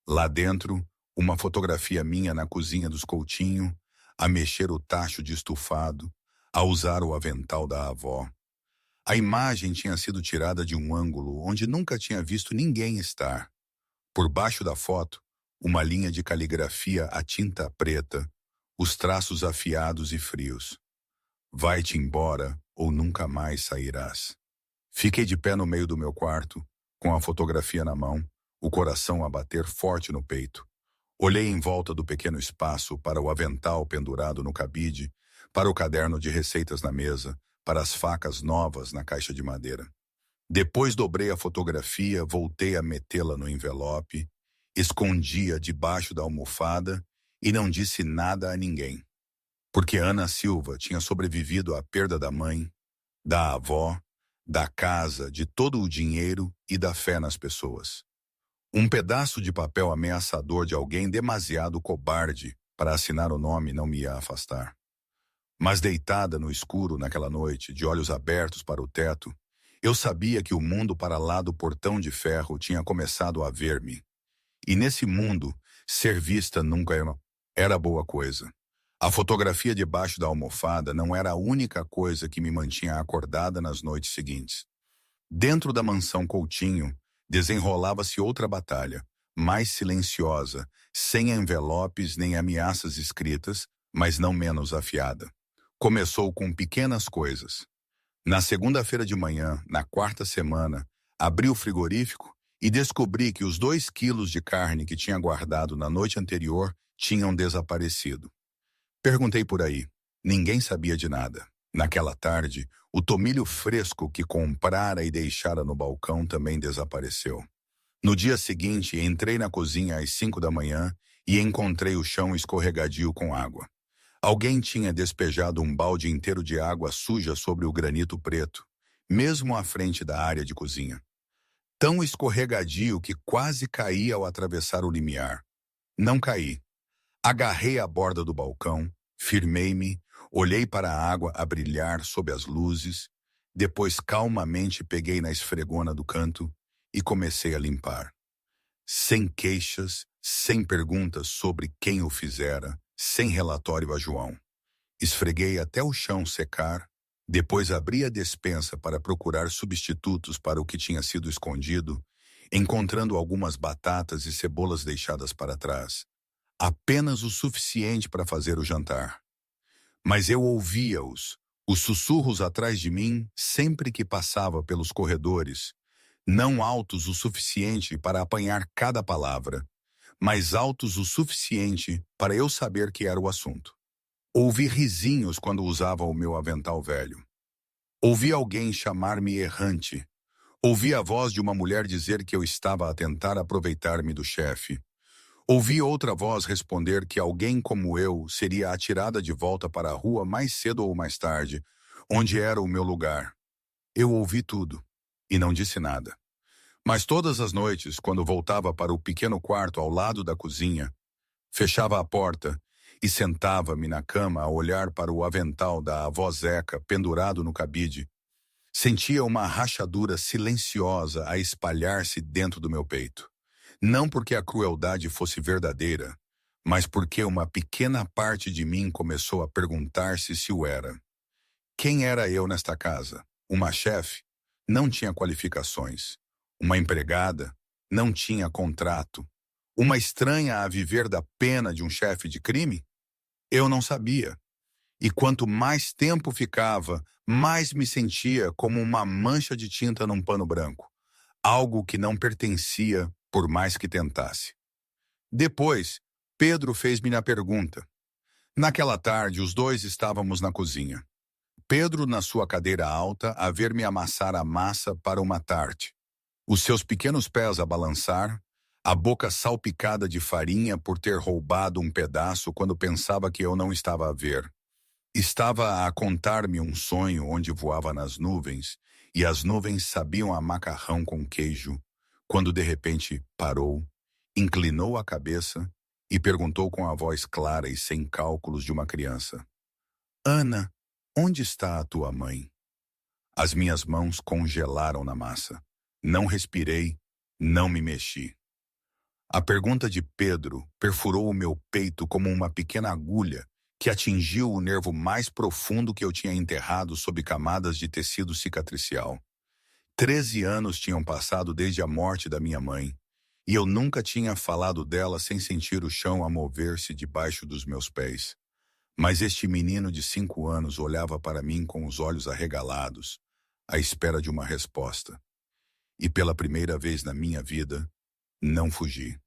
Lá dentro, uma fotografia minha na cozinha dos Coutinho, a mexer o tacho de estufado, a usar o avental da avó. A imagem tinha sido tirada de um ângulo onde nunca tinha visto ninguém estar. Por baixo da foto, uma linha de caligrafia a tinta preta, os traços afiados e frios. Vai-te embora ou nunca mais sairás. Fiquei de pé no meio do meu quarto, com a fotografia na mão, o coração a bater forte no peito. Olhei em volta do pequeno espaço para o avental pendurado no cabide, para o caderno de receitas na mesa, para as facas novas na caixa de madeira. Depois dobrei a fotografia, voltei a metê-la no envelope, escondi-a debaixo da almofada e não disse nada a ninguém. Porque Ana Silva tinha sobrevivido à perda da mãe, da avó, da casa, de todo o dinheiro e da fé nas pessoas. Um pedaço de papel ameaçador de alguém demasiado cobarde para assinar o nome não me ia afastar. Mas deitada no escuro naquela noite, de olhos abertos para o teto, eu sabia que o mundo para lá do portão de ferro tinha começado a ver-me. E nesse mundo, ser vista nunca era boa coisa. A fotografia debaixo da almofada não era a única coisa que me mantinha acordada nas noites seguintes. Dentro da mansão Coutinho, desenrolava-se outra batalha, mais silenciosa, sem envelopes nem ameaças escritas, mas não menos afiada. Começou com pequenas coisas. Na segunda-feira de manhã, na quarta semana, abri o frigorífico e descobri que os 2 quilos de carne que tinha guardado na noite anterior tinham desaparecido. Perguntei por aí. Ninguém sabia de nada. Naquela tarde, o tomilho fresco que comprara e deixara no balcão também desapareceu. No dia seguinte, entrei na cozinha às 5 da manhã e encontrei o chão escorregadio com água. Alguém tinha despejado um balde inteiro de água suja sobre o granito preto, mesmo à frente da área de cozinha. Tão escorregadio que quase caí ao atravessar o limiar. Não caí. Agarrei a borda do balcão, firmei-me, olhei para a água a brilhar sob as luzes, depois calmamente peguei na esfregona do canto e comecei a limpar. Sem queixas, sem perguntas sobre quem o fizera, sem relatório a João. Esfreguei até o chão secar, depois abri a despensa para procurar substitutos para o que tinha sido escondido, encontrando algumas batatas e cebolas deixadas para trás. Apenas o suficiente para fazer o jantar. Mas eu ouvia-os, os sussurros atrás de mim sempre que passava pelos corredores, não altos o suficiente para apanhar cada palavra, mas altos o suficiente para eu saber que era o assunto. Ouvi risinhos quando usava o meu avental velho. Ouvi alguém chamar-me errante. Ouvi a voz de uma mulher dizer que eu estava a tentar aproveitar-me do chefe. Ouvi outra voz responder que alguém como eu seria atirada de volta para a rua mais cedo ou mais tarde, onde era o meu lugar. Eu ouvi tudo e não disse nada. Mas todas as noites, quando voltava para o pequeno quarto ao lado da cozinha, fechava a porta e sentava-me na cama a olhar para o avental da avó Zeca pendurado no cabide. Sentia uma rachadura silenciosa a espalhar-se dentro do meu peito. Não porque a crueldade fosse verdadeira, mas porque uma pequena parte de mim começou a perguntar-se se o era. Quem era eu nesta casa? Uma chefe? Não tinha qualificações. Uma empregada? Não tinha contrato. Uma estranha a viver da pena de um chefe de crime? Eu não sabia. E quanto mais tempo ficava, mais me sentia como uma mancha de tinta num pano branco. Algo que não pertencia, por mais que tentasse. Depois, Pedro fez-me a pergunta. Naquela tarde, os dois estávamos na cozinha. Pedro na sua cadeira alta a ver-me amassar a massa para uma tarte. Os seus pequenos pés a balançar, a boca salpicada de farinha por ter roubado um pedaço quando pensava que eu não estava a ver. Estava a contar-me um sonho onde voava nas nuvens, e as nuvens sabiam a macarrão com queijo, quando de repente parou, inclinou a cabeça e perguntou com a voz clara e sem cálculos de uma criança: Ana, onde está a tua mãe? As minhas mãos congelaram na massa. Não respirei, não me mexi. A pergunta de Pedro perfurou o meu peito como uma pequena agulha que atingiu o nervo mais profundo que eu tinha enterrado sob camadas de tecido cicatricial. 13 anos tinham passado desde a morte da minha mãe, e eu nunca tinha falado dela sem sentir o chão a mover-se debaixo dos meus pés. Mas este menino de 5 anos olhava para mim com os olhos arregalados, à espera de uma resposta. E pela primeira vez na minha vida, não fugi.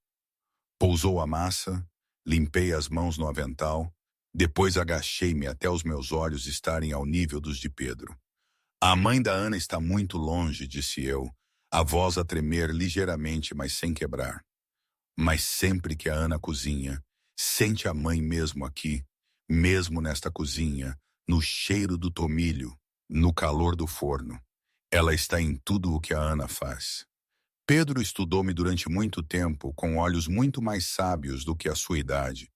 Pousou a massa, limpei as mãos no avental, depois agachei-me até os meus olhos estarem ao nível dos de Pedro. A mãe da Ana está muito longe, disse eu, a voz a tremer ligeiramente, mas sem quebrar. Mas sempre que a Ana cozinha, sente a mãe mesmo aqui, mesmo nesta cozinha, no cheiro do tomilho, no calor do forno. Ela está em tudo o que a Ana faz. Pedro estudou-me durante muito tempo com olhos muito mais sábios do que a sua idade.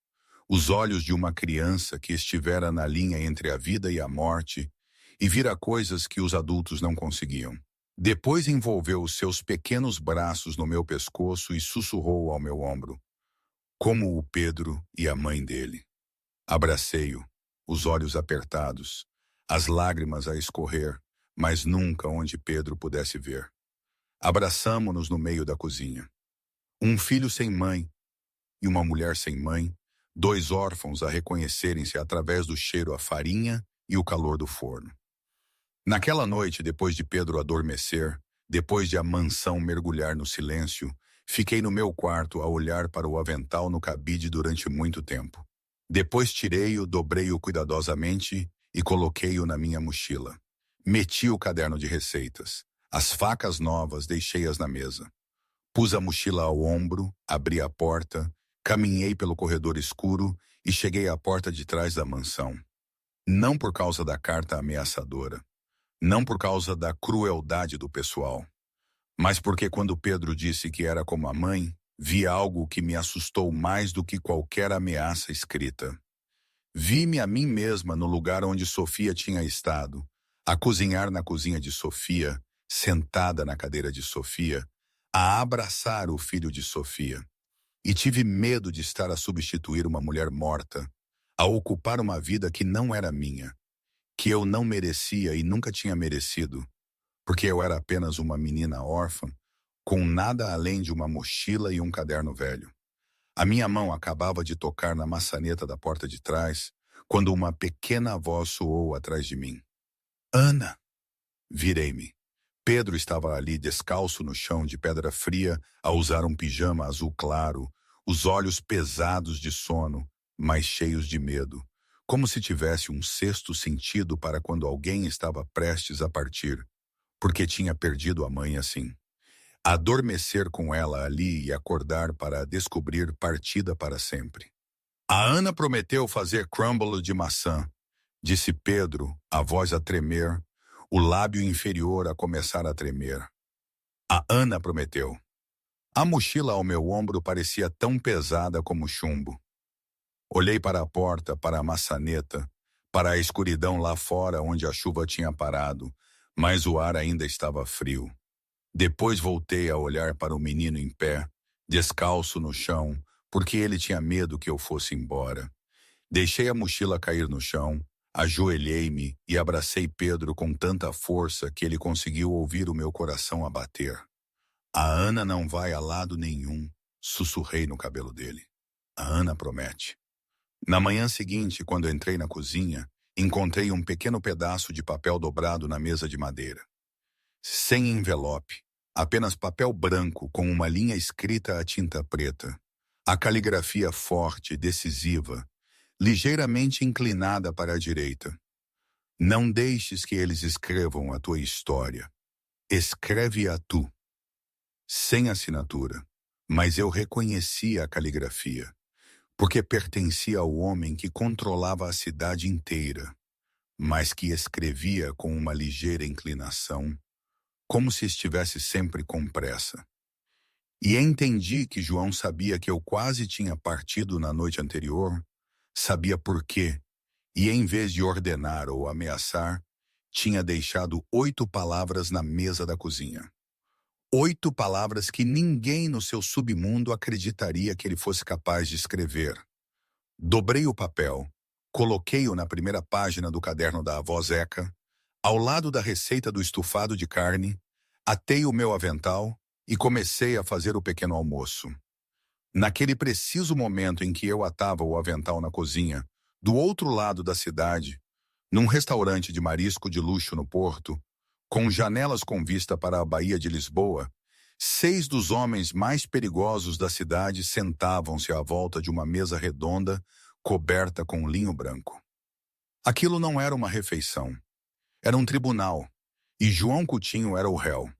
Os olhos de uma criança que estivera na linha entre a vida e a morte e vira coisas que os adultos não conseguiam. Depois envolveu os seus pequenos braços no meu pescoço e sussurrou ao meu ombro, como o Pedro e a mãe dele. Abracei-o, os olhos apertados, as lágrimas a escorrer, mas nunca onde Pedro pudesse ver. Abraçamo-nos no meio da cozinha. Um filho sem mãe e uma mulher sem mãe, 2 órfãos a reconhecerem-se através do cheiro a farinha e o calor do forno. Naquela noite, depois de Pedro adormecer, depois de a mansão mergulhar no silêncio, fiquei no meu quarto a olhar para o avental no cabide durante muito tempo. Depois tirei-o, dobrei-o cuidadosamente e coloquei-o na minha mochila. Meti o caderno de receitas. As facas novas deixei-as na mesa. Pus a mochila ao ombro, abri a porta, Caminhei pelo corredor escuro e cheguei à porta de trás da mansão. Não por causa da carta ameaçadora, não por causa da crueldade do pessoal, mas porque quando Pedro disse que era como a mãe, vi algo que me assustou mais do que qualquer ameaça escrita. Vi-me a mim mesma no lugar onde Sofia tinha estado, a cozinhar na cozinha de Sofia, sentada na cadeira de Sofia, a abraçar o filho de Sofia. E tive medo de estar a substituir uma mulher morta, a ocupar uma vida que não era minha, que eu não merecia e nunca tinha merecido, porque eu era apenas uma menina órfã, com nada além de uma mochila e um caderno velho. A minha mão acabava de tocar na maçaneta da porta de trás, quando uma pequena voz soou atrás de mim. Ana! Virei-me. Pedro estava ali descalço no chão de pedra fria, a usar um pijama azul claro, os olhos pesados de sono, mas cheios de medo, como se tivesse um sexto sentido para quando alguém estava prestes a partir, porque tinha perdido a mãe assim. Adormecer com ela ali e acordar para descobrir partida para sempre. A Ana prometeu fazer crumble de maçã, disse Pedro, a voz a tremer, o lábio inferior a começar a tremer. A Ana prometeu. A mochila ao meu ombro parecia tão pesada como chumbo. Olhei para a porta, para a maçaneta, para a escuridão lá fora onde a chuva tinha parado, mas o ar ainda estava frio. Depois voltei a olhar para o menino em pé, descalço no chão, porque ele tinha medo que eu fosse embora. Deixei a mochila cair no chão, ajoelhei-me e abracei Pedro com tanta força que ele conseguiu ouvir o meu coração a bater. A Ana não vai a lado nenhum, sussurrei no cabelo dele. A Ana promete. Na manhã seguinte, quando entrei na cozinha, encontrei um pequeno pedaço de papel dobrado na mesa de madeira. Sem envelope, apenas papel branco com uma linha escrita a tinta preta. A caligrafia forte, decisiva, ligeiramente inclinada para a direita. Não deixes que eles escrevam a tua história. Escreve-a tu. Sem assinatura, mas eu reconhecia a caligrafia, porque pertencia ao homem que controlava a cidade inteira, mas que escrevia com uma ligeira inclinação, como se estivesse sempre com pressa. E entendi que João sabia que eu quase tinha partido na noite anterior, sabia por quê, e em vez de ordenar ou ameaçar, tinha deixado 8 palavras na mesa da cozinha. 8 palavras que ninguém no seu submundo acreditaria que ele fosse capaz de escrever. Dobrei o papel, coloquei-o na primeira página do caderno da avó Zeca, ao lado da receita do estufado de carne, atei o meu avental e comecei a fazer o pequeno almoço. Naquele preciso momento em que eu atava o avental na cozinha, do outro lado da cidade, num restaurante de marisco de luxo no Porto, com janelas com vista para a Baía de Lisboa, 6 dos homens mais perigosos da cidade sentavam-se à volta de uma mesa redonda coberta com linho branco. Aquilo não era uma refeição. Era um tribunal, e João Coutinho era o réu.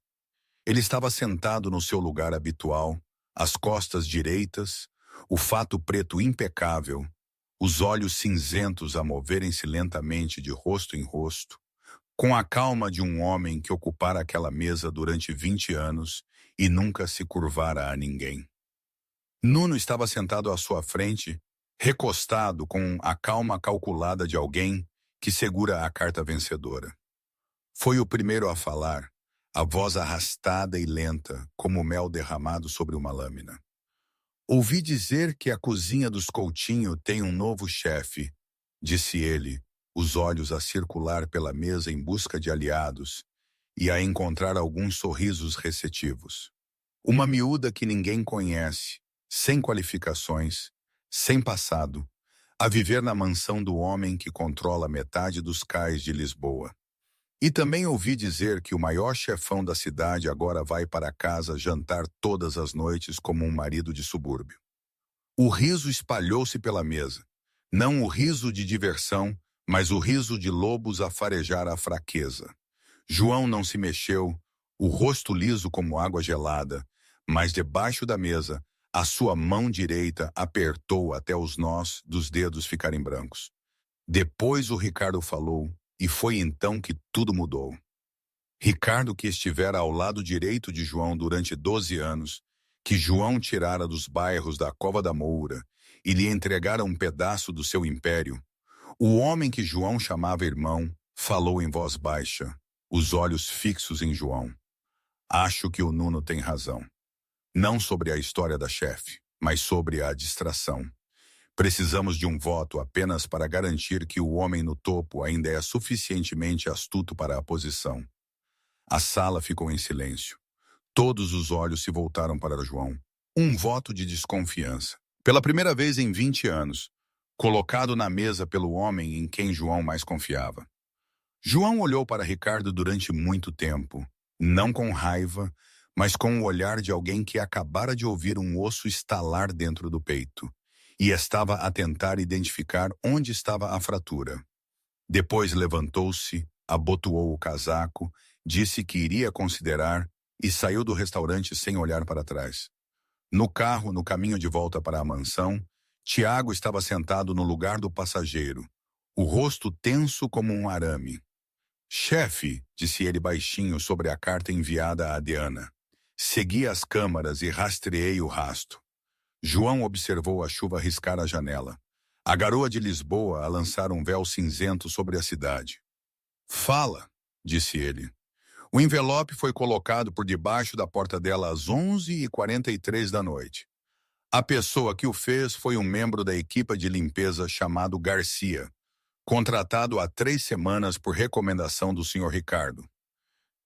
Ele estava sentado no seu lugar habitual, as costas direitas, o fato preto impecável, os olhos cinzentos a moverem-se lentamente de rosto em rosto, com a calma de um homem que ocupara aquela mesa durante 20 anos e nunca se curvara a ninguém. Nuno estava sentado à sua frente, recostado com a calma calculada de alguém que segura a carta vencedora. Foi o primeiro a falar, a voz arrastada e lenta, como mel derramado sobre uma lâmina. Ouvi dizer que a cozinha dos Coutinho tem um novo chefe, disse ele, os olhos a circular pela mesa em busca de aliados e a encontrar alguns sorrisos receptivos. Uma miúda que ninguém conhece, sem qualificações, sem passado, a viver na mansão do homem que controla metade dos cais de Lisboa. E também ouvi dizer que o maior chefão da cidade agora vai para casa jantar todas as noites como um marido de subúrbio. O riso espalhou-se pela mesa, não o riso de diversão, mas o riso de lobos a farejar a fraqueza. João não se mexeu, o rosto liso como água gelada, mas debaixo da mesa, A sua mão direita apertou até os nós dos dedos ficarem brancos. Depois o Ricardo falou, e foi então que tudo mudou. Ricardo, que estivera ao lado direito de João durante 12 anos, que João tirara dos bairros da Cova da Moura e lhe entregara um pedaço do seu império, o homem que João chamava irmão, falou em voz baixa, os olhos fixos em João. Acho que o Nuno tem razão. Não sobre a história da chefe, mas sobre a distração. Precisamos de um voto apenas para garantir que o homem no topo ainda é suficientemente astuto para a posição. A sala ficou em silêncio. Todos os olhos se voltaram para João. Um voto de desconfiança. Pela primeira vez em 20 anos, colocado na mesa pelo homem em quem João mais confiava. João olhou para Ricardo durante muito tempo, não com raiva, mas com o olhar de alguém que acabara de ouvir um osso estalar dentro do peito e estava a tentar identificar onde estava a fratura. Depois levantou-se, abotoou o casaco, disse que iria considerar e saiu do restaurante sem olhar para trás. No carro, no caminho de volta para a mansão, Tiago estava sentado no lugar do passageiro, o rosto tenso como um arame. Chefe, disse ele baixinho sobre a carta enviada a Diana. Segui as câmaras e rastreei o rasto. João observou a chuva riscar a janela. A garoa de Lisboa a lançar um véu cinzento sobre a cidade. Fala, disse ele. O envelope foi colocado por debaixo da porta dela às 11h43 da noite. A pessoa que o fez foi um membro da equipe de limpeza chamado Garcia, contratado há 3 semanas por recomendação do Sr. Ricardo.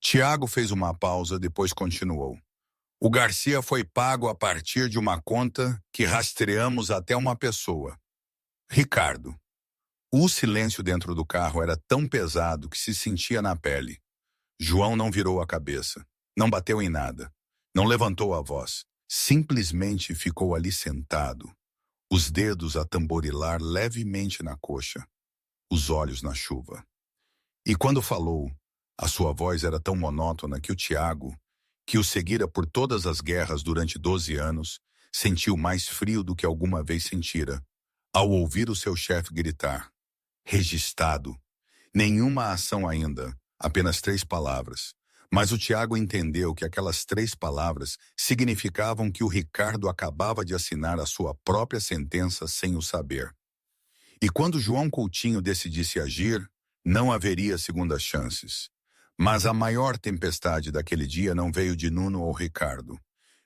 Tiago fez uma pausa, depois continuou. O Garcia foi pago a partir de uma conta que rastreamos até uma pessoa. Ricardo. O silêncio dentro do carro era tão pesado que se sentia na pele. João não virou a cabeça, não bateu em nada, não levantou a voz. Simplesmente ficou ali sentado, os dedos a tamborilar levemente na coxa, os olhos na chuva. E quando falou, a sua voz era tão monótona que o Tiago, que o seguira por todas as guerras durante 12 anos, sentiu mais frio do que alguma vez sentira, ao ouvir o seu chefe gritar. Registrado. Nenhuma ação ainda, apenas 3 palavras. Mas o Tiago entendeu que aquelas 3 palavras significavam que o Ricardo acabava de assinar a sua própria sentença sem o saber. E quando João Coutinho decidisse agir, não haveria segundas chances. Mas a maior tempestade daquele dia não veio de Nuno ou Ricardo.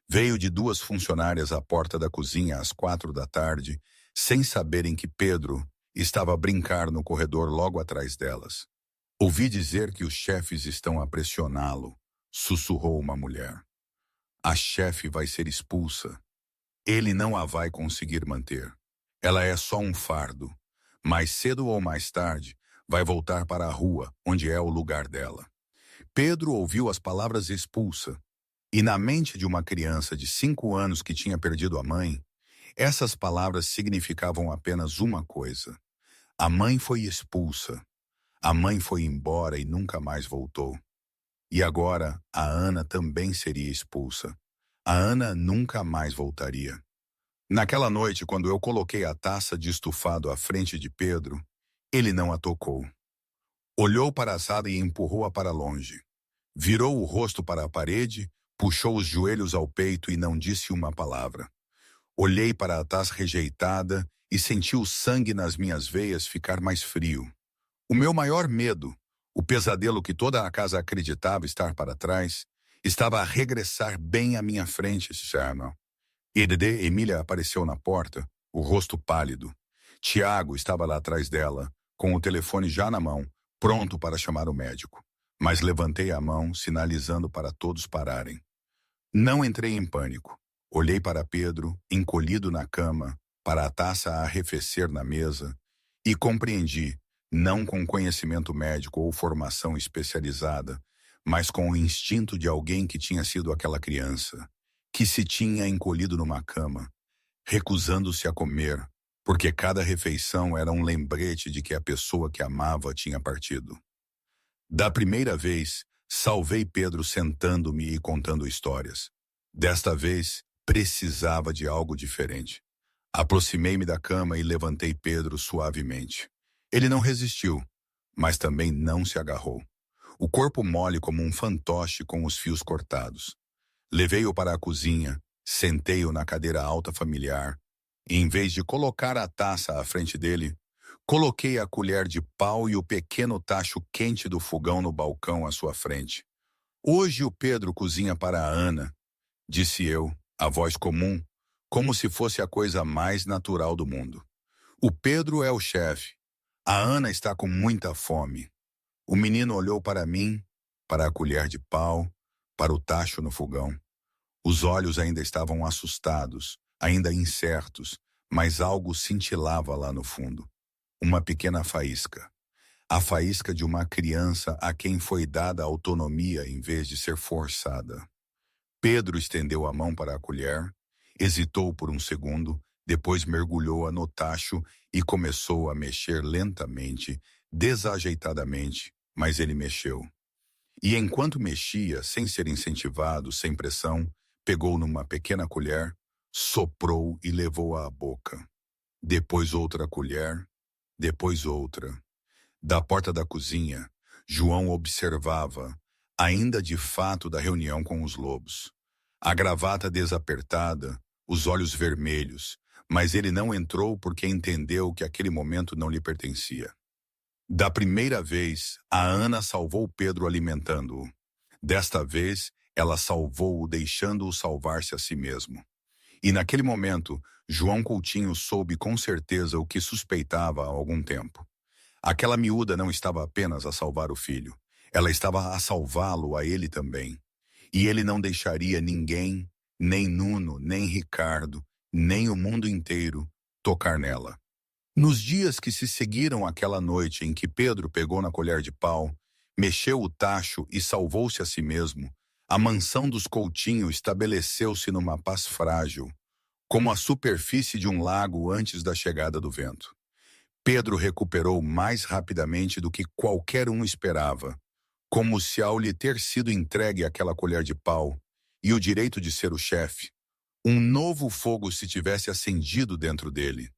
Veio de 2 funcionárias à porta da cozinha às 4 da tarde, sem saberem que Pedro estava a brincar no corredor logo atrás delas. Ouvi dizer que os chefes estão a pressioná-lo, sussurrou uma mulher. A chefe vai ser expulsa. Ele não a vai conseguir manter. Ela é só um fardo. Mais cedo ou mais tarde, vai voltar para a rua, onde é o lugar dela. Pedro ouviu as palavras expulsa, e na mente de uma criança de 5 anos que tinha perdido a mãe, essas palavras significavam apenas uma coisa. A mãe foi expulsa. A mãe foi embora e nunca mais voltou. E agora, a Ana também seria expulsa. A Ana nunca mais voltaria. Naquela noite, quando eu coloquei a taça de estufado à frente de Pedro, ele não a tocou. Olhou para a sala e empurrou-a para longe. Virou o rosto para a parede, puxou os joelhos ao peito e não disse uma palavra. Olhei para a taça rejeitada e senti o sangue nas minhas veias ficar mais frio. O meu maior medo, o pesadelo que toda a casa acreditava estar para trás, estava a regressar bem à minha frente, Charma. Edê Emília apareceu na porta, o rosto pálido. Tiago estava lá atrás dela, com o telefone já na mão, pronto para chamar o médico. Mas levantei a mão, sinalizando para todos pararem. Não entrei em pânico. Olhei para Pedro, encolhido na cama, para a taça a arrefecer na mesa, e compreendi, não com conhecimento médico ou formação especializada, mas com o instinto de alguém que tinha sido aquela criança, que se tinha encolhido numa cama, recusando-se a comer, porque cada refeição era um lembrete de que a pessoa que amava tinha partido. Da primeira vez, salvei Pedro sentando-me e contando histórias. Desta vez, Precisava de algo diferente. Aproximei-me da cama e levantei Pedro suavemente. Ele não resistiu, mas também não se agarrou. O corpo mole como um fantoche com os fios cortados. Levei-o para a cozinha, sentei-o na cadeira alta familiar, e em vez de colocar a taça à frente dele, coloquei a colher de pau e o pequeno tacho quente do fogão no balcão à sua frente. Hoje o Pedro cozinha para a Ana, disse eu, a voz comum, como se fosse a coisa mais natural do mundo. O Pedro é o chefe. A Ana está com muita fome. O menino olhou para mim, para a colher de pau, para o tacho no fogão. Os olhos ainda estavam assustados, ainda incertos, mas algo cintilava lá no fundo. Uma pequena faísca. A faísca de uma criança a quem foi dada autonomia em vez de ser forçada. Pedro estendeu a mão para a colher, hesitou por um segundo, depois mergulhou-a no tacho e começou a mexer lentamente, desajeitadamente, mas ele mexeu. E enquanto mexia, sem ser incentivado, sem pressão, pegou numa pequena colher, soprou e levou-a à boca. Depois outra colher, depois outra. Da porta da cozinha, João observava, ainda de fato da reunião com os lobos. A gravata desapertada, os olhos vermelhos, mas ele não entrou porque entendeu que aquele momento não lhe pertencia. Da primeira vez, a Ana salvou Pedro alimentando-o. Desta vez, ela salvou-o deixando-o salvar-se a si mesmo. E naquele momento, João Coutinho soube com certeza o que suspeitava há algum tempo. Aquela miúda não estava apenas a salvar o filho, ela estava a salvá-lo a ele também. E ele não deixaria ninguém, nem Nuno, nem Ricardo, nem o mundo inteiro, tocar nela. Nos dias que se seguiram àquela noite em que Pedro pegou na colher de pau, mexeu o tacho e salvou-se a si mesmo, a mansão dos Coutinho estabeleceu-se numa paz frágil, como a superfície de um lago antes da chegada do vento. Pedro recuperou mais rapidamente do que qualquer um esperava, como se ao lhe ter sido entregue aquela colher de pau e o direito de ser o chefe, um novo fogo se tivesse acendido dentro dele.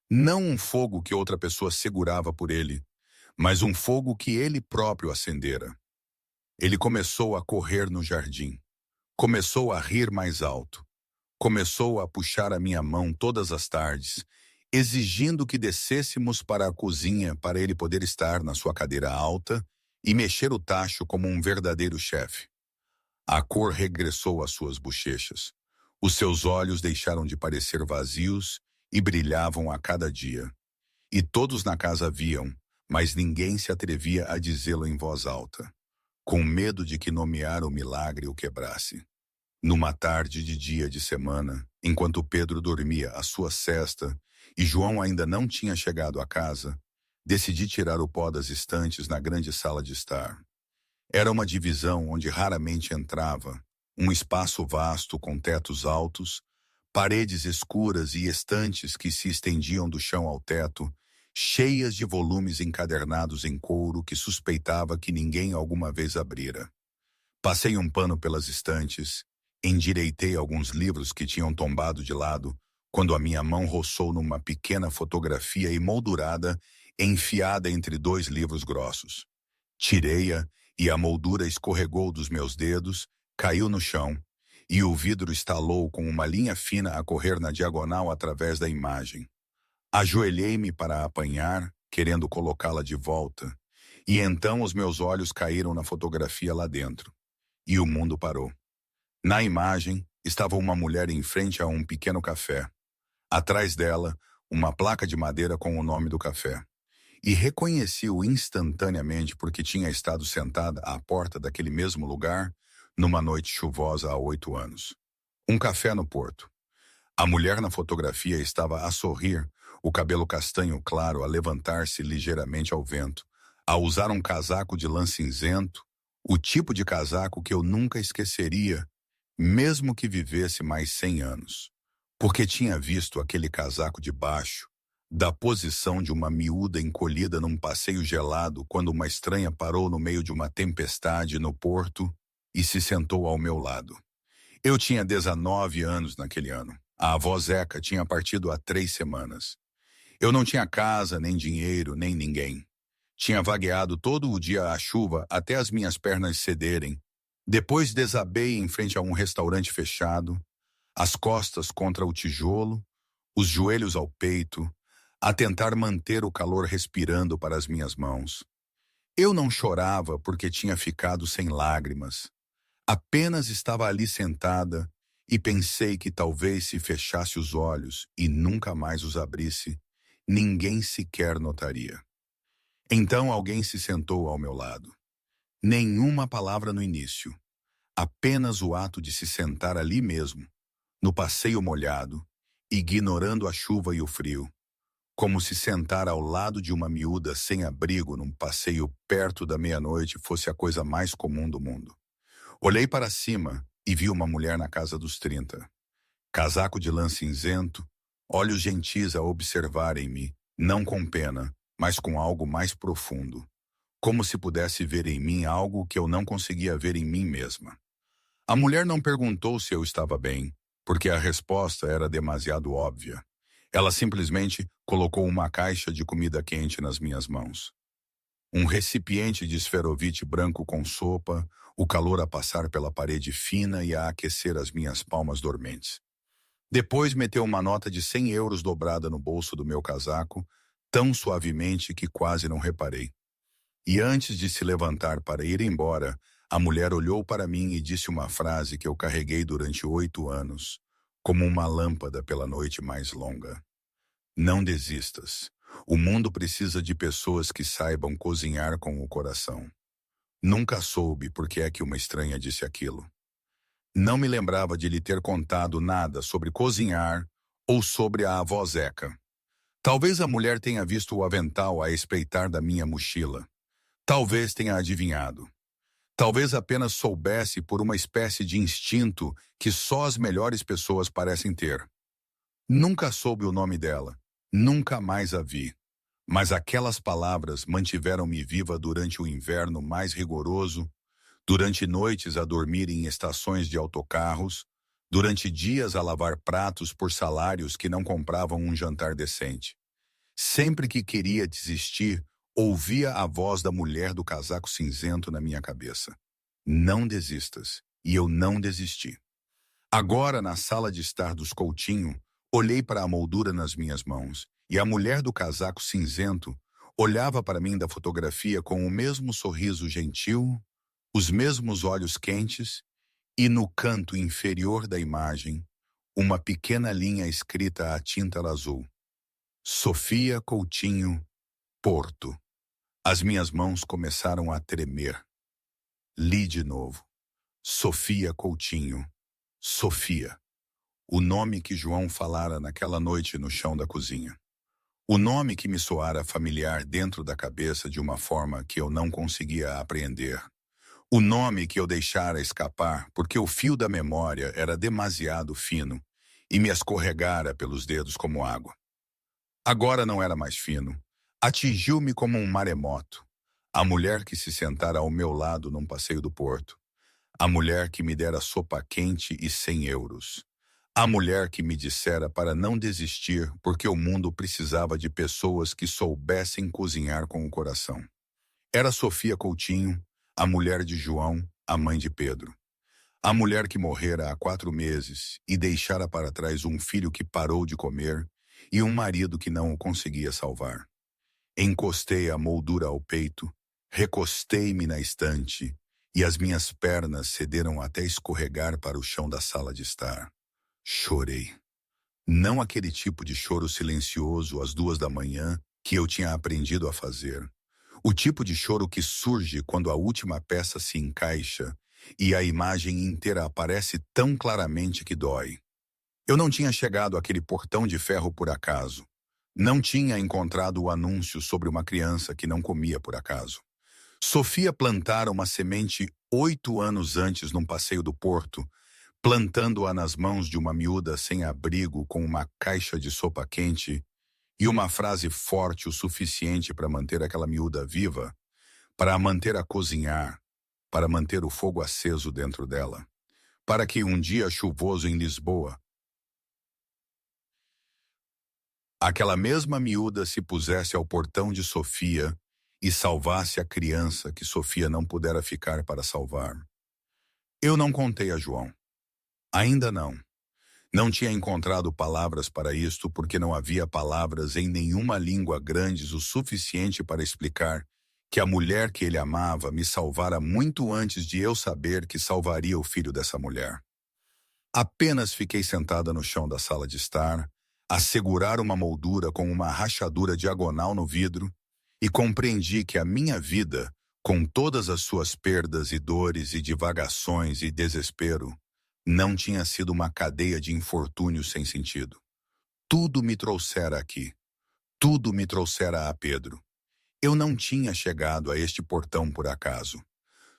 Não um fogo que outra pessoa segurava por ele, mas um fogo que ele próprio acendera. Ele começou a correr no jardim, começou a rir mais alto, começou a puxar a minha mão todas as tardes, exigindo que descêssemos para a cozinha para ele poder estar na sua cadeira alta e mexer o tacho como um verdadeiro chefe. A cor regressou às suas bochechas. Os seus olhos deixaram de parecer vazios e brilhavam a cada dia. E todos na casa viam, mas ninguém se atrevia a dizê-lo em voz alta, com medo de que nomear o milagre o quebrasse. Numa tarde de dia de semana, enquanto Pedro dormia a sua sesta e João ainda não tinha chegado à casa, decidi tirar o pó das estantes na grande sala de estar. Era uma divisão onde raramente entrava, um espaço vasto com tetos altos, paredes escuras e estantes que se estendiam do chão ao teto, cheias de volumes encadernados em couro que suspeitava que ninguém alguma vez abrira. Passei um pano pelas estantes, endireitei alguns livros que tinham tombado de lado, quando a minha mão roçou numa pequena fotografia emoldurada enfiada entre dois livros grossos. Tirei-a e a moldura escorregou dos meus dedos, caiu no chão, e o vidro estalou com uma linha fina a correr na diagonal através da imagem. Ajoelhei-me para a apanhar, querendo colocá-la de volta, e então os meus olhos caíram na fotografia lá dentro, e o mundo parou. Na imagem, estava uma mulher em frente a um pequeno café. Atrás dela, uma placa de madeira com o nome do café. E reconheci-o instantaneamente porque tinha estado sentada à porta daquele mesmo lugar numa noite chuvosa há 8 anos. Um café no Porto. A mulher na fotografia estava a sorrir, o cabelo castanho claro a levantar-se ligeiramente ao vento, a usar um casaco de lã cinzento, o tipo de casaco que eu nunca esqueceria, mesmo que vivesse mais 100 anos. Porque tinha visto aquele casaco de baixo, da posição de uma miúda encolhida num passeio gelado quando uma estranha parou no meio de uma tempestade no porto e se sentou ao meu lado. Eu tinha 19 anos naquele ano. A avó Zeca tinha partido há 3 semanas. Eu não tinha casa, nem dinheiro, nem ninguém. Tinha vagueado todo o dia à chuva até as minhas pernas cederem. Depois desabei em frente a um restaurante fechado, as costas contra o tijolo, os joelhos ao peito, a tentar manter o calor respirando para as minhas mãos. Eu não chorava porque tinha ficado sem lágrimas. Apenas estava ali sentada e pensei que talvez se fechasse os olhos e nunca mais os abrisse, ninguém sequer notaria. Então alguém se sentou ao meu lado. Nenhuma palavra no início, apenas o ato de se sentar ali mesmo, no passeio molhado, ignorando a chuva e o frio, como se sentar ao lado de uma miúda sem abrigo num passeio perto da meia-noite fosse a coisa mais comum do mundo. Olhei para cima e vi uma mulher na casa dos 30. Casaco de lã cinzento, olhos gentis a observarem-me, não com pena, mas com algo mais profundo, como se pudesse ver em mim algo que eu não conseguia ver em mim mesma. A mulher não perguntou se eu estava bem, porque a resposta era demasiado óbvia. Ela simplesmente colocou uma caixa de comida quente nas minhas mãos. Um recipiente de esferovite branco com sopa, o calor a passar pela parede fina e a aquecer as minhas palmas dormentes. Depois meteu uma nota de 100 euros dobrada no bolso do meu casaco, tão suavemente que quase não reparei. E antes de se levantar para ir embora, a mulher olhou para mim e disse uma frase que eu carreguei durante 8 anos, como uma lâmpada pela noite mais longa. Não desistas. O mundo precisa de pessoas que saibam cozinhar com o coração. Nunca soube por que é que uma estranha disse aquilo. Não me lembrava de lhe ter contado nada sobre cozinhar ou sobre a avó Zeca. Talvez a mulher tenha visto o avental a espreitar da minha mochila. Talvez tenha adivinhado. Talvez apenas soubesse por uma espécie de instinto que só as melhores pessoas parecem ter. Nunca soube o nome dela. Nunca mais a vi. Mas aquelas palavras mantiveram-me viva durante o inverno mais rigoroso, durante noites a dormir em estações de autocarros, durante dias a lavar pratos por salários que não compravam um jantar decente. Sempre que queria desistir, ouvia a voz da mulher do casaco cinzento na minha cabeça. Não desistas. E eu não desisti. Agora, na sala de estar dos Coutinho, olhei para a moldura nas minhas mãos, e a mulher do casaco cinzento olhava para mim da fotografia com o mesmo sorriso gentil, os mesmos olhos quentes, e no canto inferior da imagem, uma pequena linha escrita a tinta azul. Sofia Coutinho, Porto. As minhas mãos começaram a tremer. Li de novo. Sofia Coutinho. Sofia. O nome que João falara naquela noite no chão da cozinha. O nome que me soara familiar dentro da cabeça de uma forma que eu não conseguia apreender. O nome que eu deixara escapar porque o fio da memória era demasiado fino e me escorregara pelos dedos como água. Agora não era mais fino. Atingiu-me como um maremoto. A mulher que se sentara ao meu lado num passeio do Porto. A mulher que me dera sopa quente e 100 euros. A mulher que me dissera para não desistir porque o mundo precisava de pessoas que soubessem cozinhar com o coração. Era Sofia Coutinho, a mulher de João, a mãe de Pedro. A mulher que morrera há 4 meses e deixara para trás um filho que parou de comer e um marido que não o conseguia salvar. Encostei a moldura ao peito, recostei-me na estante e as minhas pernas cederam até escorregar para o chão da sala de estar. Chorei. Não aquele tipo de choro silencioso às 2 da manhã que eu tinha aprendido a fazer. O tipo de choro que surge quando a última peça se encaixa e a imagem inteira aparece tão claramente que dói. Eu não tinha chegado àquele portão de ferro por acaso. Não tinha encontrado o anúncio sobre uma criança que não comia por acaso. Sofia plantara uma semente 8 anos antes num passeio do Porto, plantando-a nas mãos de uma miúda sem abrigo com uma caixa de sopa quente e uma frase forte o suficiente para manter aquela miúda viva, para a manter a cozinhar, para manter o fogo aceso dentro dela. para que um dia chuvoso em Lisboa, aquela mesma miúda se pusesse ao portão de Sofia e salvasse a criança que Sofia não pudera ficar para salvar. Eu não contei a João. Ainda não. Não tinha encontrado palavras para isto porque não havia palavras em nenhuma língua grandes o suficiente para explicar que a mulher que ele amava me salvara muito antes de eu saber que salvaria o filho dessa mulher. Apenas fiquei sentada no chão da sala de estar, a segurar uma moldura com uma rachadura diagonal no vidro, e compreendi que a minha vida, com todas as suas perdas e dores e divagações e desespero, não tinha sido uma cadeia de infortúnios sem sentido. Tudo me trouxera aqui. Tudo me trouxera a Pedro. Eu não tinha chegado a este portão por acaso.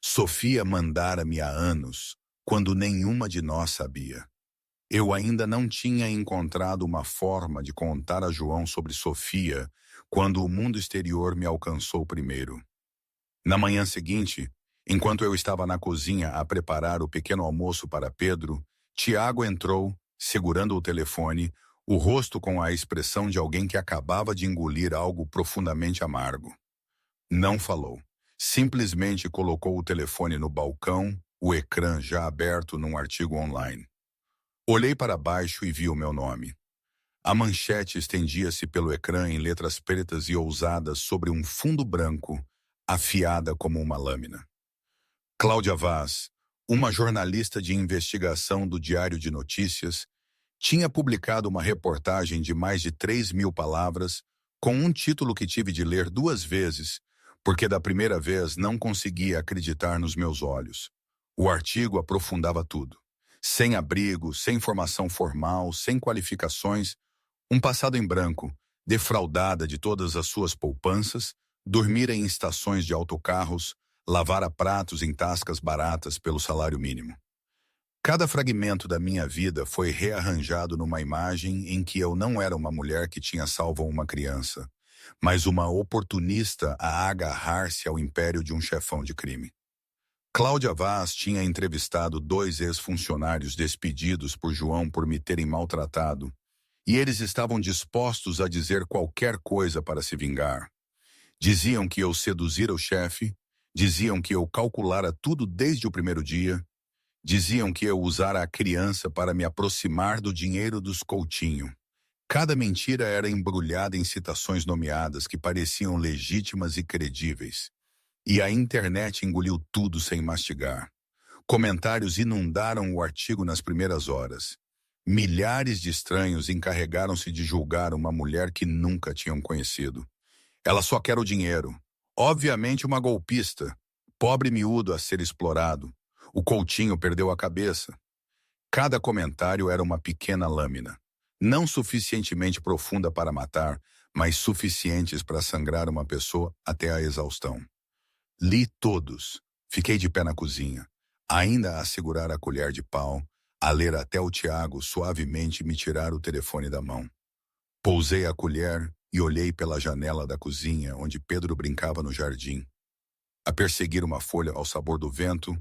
Sofia mandara-me há anos, quando nenhuma de nós sabia. Eu ainda não tinha encontrado uma forma de contar a João sobre Sofia quando o mundo exterior me alcançou primeiro. Na manhã seguinte, enquanto eu estava na cozinha a preparar o pequeno almoço para Pedro, Tiago entrou, segurando o telefone, o rosto com a expressão de alguém que acabava de engolir algo profundamente amargo. Não falou. Simplesmente colocou o telefone no balcão, o ecrã já aberto num artigo online. Olhei para baixo e vi o meu nome. A manchete estendia-se pelo ecrã em letras pretas e ousadas sobre um fundo branco, afiada como uma lâmina. Cláudia Vaz, uma jornalista de investigação do Diário de Notícias, tinha publicado uma reportagem de mais de 3.000 palavras, com um título que tive de ler 2 vezes, porque da primeira vez não conseguia acreditar nos meus olhos. O artigo aprofundava tudo. Sem abrigo, sem formação formal, sem qualificações, um passado em branco, defraudada de todas as suas poupanças, dormira em estações de autocarros, lavara pratos em tascas baratas pelo salário mínimo. Cada fragmento da minha vida foi rearranjado numa imagem em que eu não era uma mulher que tinha salvo uma criança, mas uma oportunista a agarrar-se ao império de um chefão de crime. Cláudia Vaz tinha entrevistado 2 ex-funcionários despedidos por João por me terem maltratado, e eles estavam dispostos a dizer qualquer coisa para se vingar. Diziam que eu seduzira o chefe, diziam que eu calculara tudo desde o primeiro dia, diziam que eu usara a criança para me aproximar do dinheiro dos Coutinho. Cada mentira era embrulhada em citações nomeadas que pareciam legítimas e credíveis. E a internet engoliu tudo sem mastigar. Comentários inundaram o artigo nas primeiras horas. Milhares de estranhos encarregaram-se de julgar uma mulher que nunca tinham conhecido. Ela só quer o dinheiro. Obviamente uma golpista. Pobre miúdo a ser explorado. O Coutinho perdeu a cabeça. Cada comentário era uma pequena lâmina. Não suficientemente profunda para matar, mas suficientes para sangrar uma pessoa até a exaustão. Li todos. Fiquei de pé na cozinha, ainda a segurar a colher de pau, a ler até o Tiago suavemente me tirar o telefone da mão. Pousei a colher e olhei pela janela da cozinha onde Pedro brincava no jardim, a perseguir uma folha ao sabor do vento,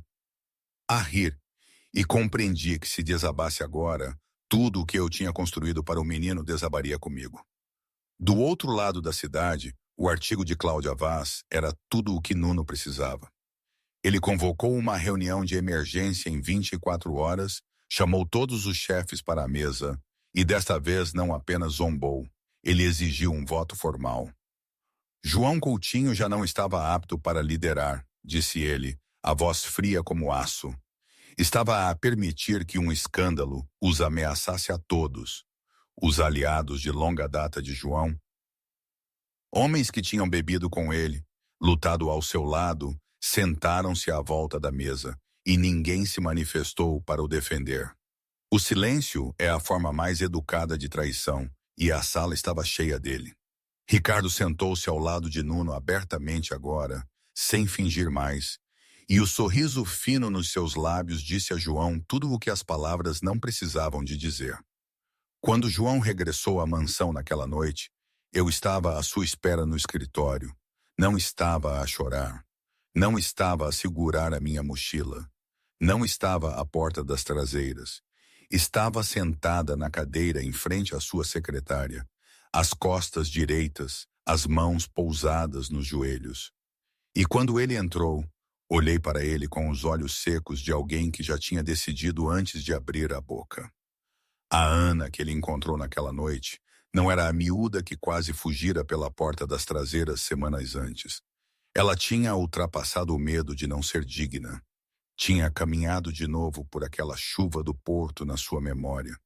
a rir, e compreendi que se desabasse agora, tudo o que eu tinha construído para o menino desabaria comigo. Do outro lado da cidade, o artigo de Cláudia Vaz era tudo o que Nuno precisava. Ele convocou uma reunião de emergência em 24 horas, chamou todos os chefes para a mesa e desta vez não apenas zombou, ele exigiu um voto formal. João Coutinho já não estava apto para liderar, disse ele, a voz fria como aço. Estava a permitir que um escândalo os ameaçasse a todos, os aliados de longa data de João. Homens que tinham bebido com ele, lutado ao seu lado, sentaram-se à volta da mesa e ninguém se manifestou para o defender. O silêncio é a forma mais educada de traição e a sala estava cheia dele. Ricardo sentou-se ao lado de Nuno abertamente agora, sem fingir mais, e o sorriso fino nos seus lábios disse a João tudo o que as palavras não precisavam de dizer. Quando João regressou à mansão naquela noite, eu estava à sua espera no escritório. Não estava a chorar. Não estava a segurar a minha mochila. Não estava à porta das traseiras. Estava sentada na cadeira em frente à sua secretária, as costas direitas, as mãos pousadas nos joelhos. E quando ele entrou, olhei para ele com os olhos secos de alguém que já tinha decidido antes de abrir a boca. A Ana que ele encontrou naquela noite não era a miúda que quase fugira pela porta das traseiras semanas antes. Ela tinha ultrapassado o medo de não ser digna. Tinha caminhado de novo por aquela chuva do porto na sua memória.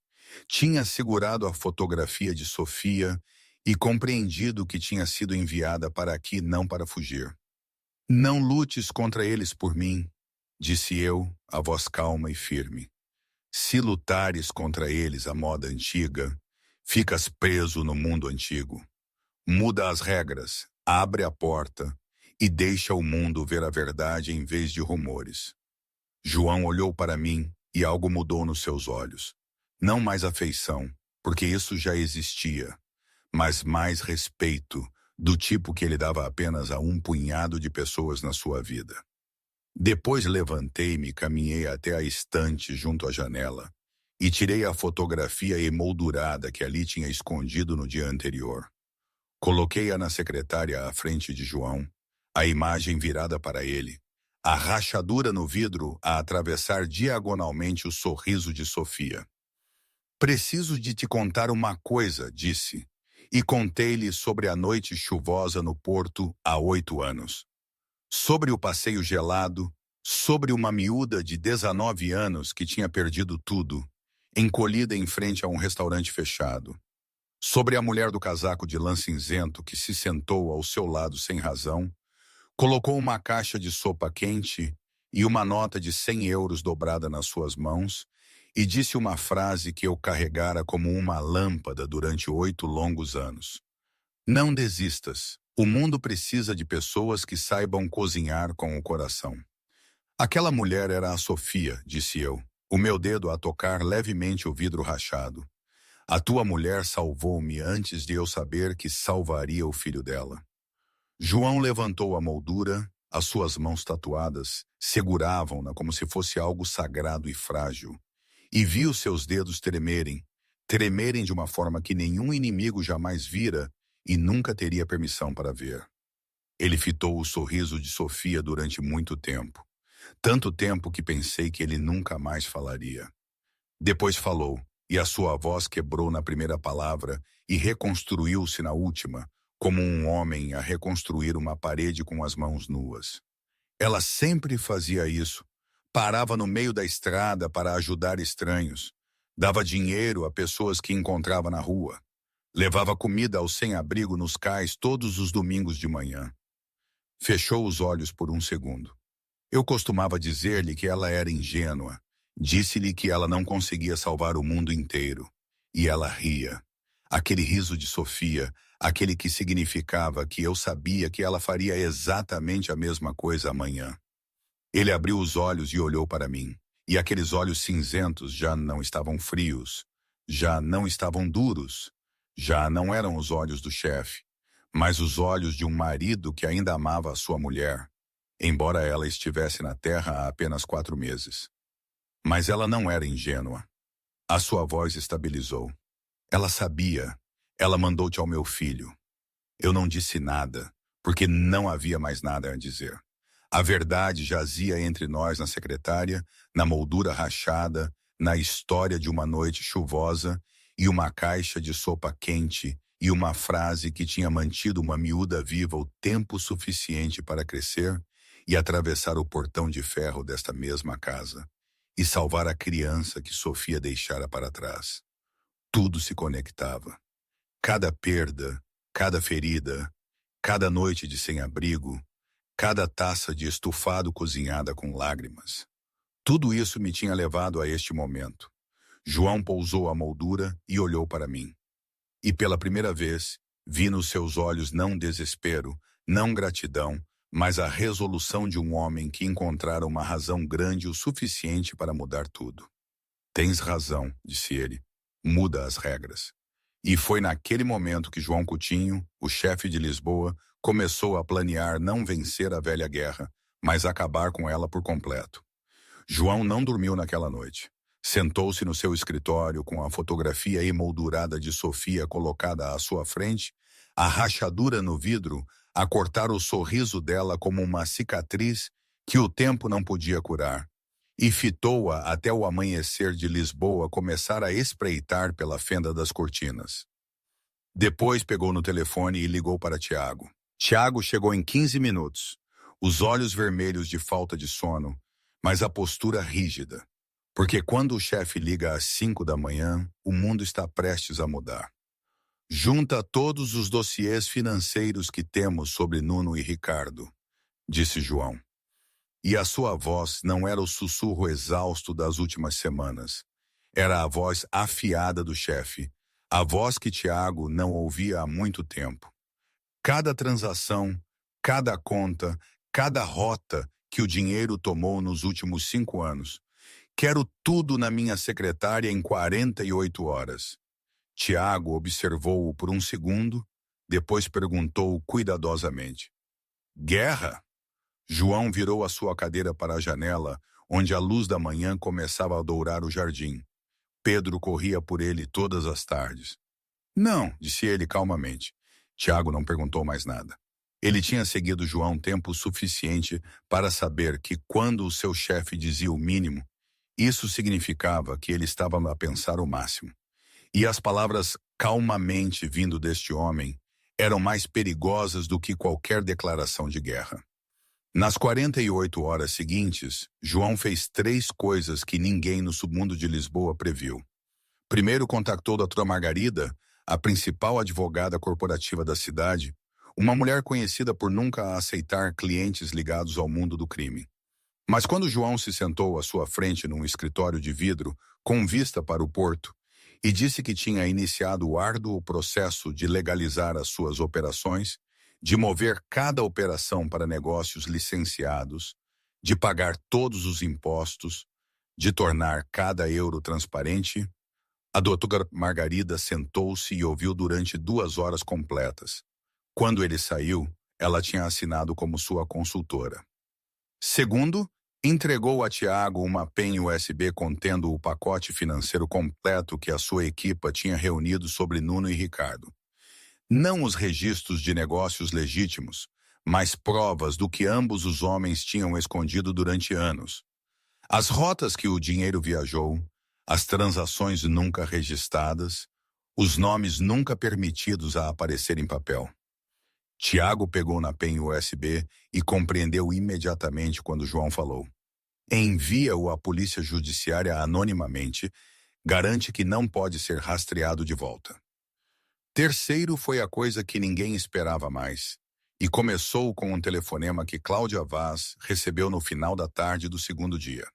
Tinha segurado a fotografia de Sofia e compreendido que tinha sido enviada para aqui não para fugir. Não lutes contra eles por mim, disse eu, a voz calma e firme. Se lutares contra eles à moda antiga, ficas preso no mundo antigo. Muda as regras, abre a porta e deixa o mundo ver a verdade em vez de rumores. João olhou para mim e algo mudou nos seus olhos. Não mais afeição, porque isso já existia, mas mais respeito, do tipo que ele dava apenas a um punhado de pessoas na sua vida. Depois levantei-me e caminhei até a estante junto à janela e tirei a fotografia emoldurada que ali tinha escondido no dia anterior. Coloquei-a na secretária à frente de João, a imagem virada para ele, a rachadura no vidro a atravessar diagonalmente o sorriso de Sofia. Preciso de te contar uma coisa, disse, e contei-lhe sobre a noite chuvosa no porto há 8 anos. Sobre o passeio gelado, sobre uma miúda de 19 anos que tinha perdido tudo, encolhida em frente a um restaurante fechado. Sobre a mulher do casaco de lã cinzento que se sentou ao seu lado sem razão, colocou uma caixa de sopa quente e uma nota de 100 euros dobrada nas suas mãos e disse uma frase que eu carregara como uma lâmpada durante 8 longos anos. Não desistas. O mundo precisa de pessoas que saibam cozinhar com o coração. Aquela mulher era a Sofia, disse eu, o meu dedo a tocar levemente o vidro rachado. A tua mulher salvou-me antes de eu saber que salvaria o filho dela. João levantou a moldura, as suas mãos tatuadas seguravam-na como se fosse algo sagrado e frágil, e viu seus dedos tremerem de uma forma que nenhum inimigo jamais vira e nunca teria permissão para ver. Ele fitou o sorriso de Sofia durante muito tempo, tanto tempo que pensei que ele nunca mais falaria. Depois falou, e a sua voz quebrou na primeira palavra e reconstruiu-se na última, como um homem a reconstruir uma parede com as mãos nuas. Ela sempre fazia isso. Parava no meio da estrada para ajudar estranhos. Dava dinheiro a pessoas que encontrava na rua. Levava comida ao sem-abrigo nos cais todos os domingos de manhã. Fechou os olhos por um segundo. Eu costumava dizer-lhe que ela era ingênua. Disse-lhe que ela não conseguia salvar o mundo inteiro. E ela ria. Aquele riso de Sofia, aquele que significava que eu sabia que ela faria exatamente a mesma coisa amanhã. Ele abriu os olhos e olhou para mim. E aqueles olhos cinzentos já não estavam frios, já não estavam duros, já não eram os olhos do chefe, mas os olhos de um marido que ainda amava a sua mulher, embora ela estivesse na terra há apenas 4 meses. Mas ela não era ingênua. A sua voz estabilizou. Ela sabia. Ela mandou-te ao meu filho. Eu não disse nada, porque não havia mais nada a dizer. A verdade jazia entre nós na secretária, na moldura rachada, na história de uma noite chuvosa e uma caixa de sopa quente e uma frase que tinha mantido uma miúda viva o tempo suficiente para crescer e atravessar o portão de ferro desta mesma casa e salvar a criança que Sofia deixara para trás. Tudo se conectava. Cada perda, cada ferida, cada noite de sem-abrigo, cada taça de estufado cozinhada com lágrimas. Tudo isso me tinha levado a este momento. João pousou a moldura e olhou para mim. E pela primeira vez, vi nos seus olhos não desespero, não gratidão, mas a resolução de um homem que encontrara uma razão grande o suficiente para mudar tudo. Tens razão, disse ele. Muda as regras. E foi naquele momento que João Coutinho, o chefe de Lisboa, começou a planear não vencer a velha guerra, mas acabar com ela por completo. João não dormiu naquela noite. Sentou-se no seu escritório com a fotografia emoldurada de Sofia colocada à sua frente, a rachadura no vidro a cortar o sorriso dela como uma cicatriz que o tempo não podia curar, e fitou-a até o amanhecer de Lisboa começar a espreitar pela fenda das cortinas. Depois pegou no telefone e ligou para Tiago. Tiago chegou em 15 minutos, os olhos vermelhos de falta de sono, mas a postura rígida. Porque quando o chefe liga às 5 da manhã, o mundo está prestes a mudar. Junta todos os dossiês financeiros que temos sobre Nuno e Ricardo, disse João. E a sua voz não era o sussurro exausto das últimas semanas. Era a voz afiada do chefe, a voz que Tiago não ouvia há muito tempo. Cada transação, cada conta, cada rota que o dinheiro tomou nos últimos 5 anos. Quero tudo na minha secretária em 48 horas. Tiago observou-o por um segundo, depois perguntou cuidadosamente. Guerra? João virou a sua cadeira para a janela, onde a luz da manhã começava a dourar o jardim. Pedro corria por ele todas as tardes. Não, disse ele calmamente. Tiago não perguntou mais nada. Ele tinha seguido João tempo suficiente para saber que quando o seu chefe dizia o mínimo, isso significava que ele estava a pensar o máximo. E as palavras calmamente vindo deste homem eram mais perigosas do que qualquer declaração de guerra. Nas 48 horas seguintes, João fez 3 coisas que ninguém no submundo de Lisboa previu. Primeiro contactou a Dra. Margarida, a principal advogada corporativa da cidade, uma mulher conhecida por nunca aceitar clientes ligados ao mundo do crime. Mas quando João se sentou à sua frente num escritório de vidro, com vista para o porto, e disse que tinha iniciado o árduo processo de legalizar as suas operações, de mover cada operação para negócios licenciados, de pagar todos os impostos, de tornar cada euro transparente, a doutora Margarida sentou-se e ouviu durante 2 horas completas. Quando ele saiu, ela tinha assinado como sua consultora. Segundo, entregou a Tiago uma pen USB contendo o pacote financeiro completo que a sua equipa tinha reunido sobre Nuno e Ricardo. Não os registros de negócios legítimos, mas provas do que ambos os homens tinham escondido durante anos. As rotas que o dinheiro viajou, as transações nunca registradas, os nomes nunca permitidos a aparecer em papel. Tiago pegou na pen USB e compreendeu imediatamente quando João falou. Envia-o à polícia judiciária anonimamente, garante que não pode ser rastreado de volta. Terceiro foi a coisa que ninguém esperava mais, e começou com um telefonema que Cláudia Vaz recebeu no final da tarde do segundo dia.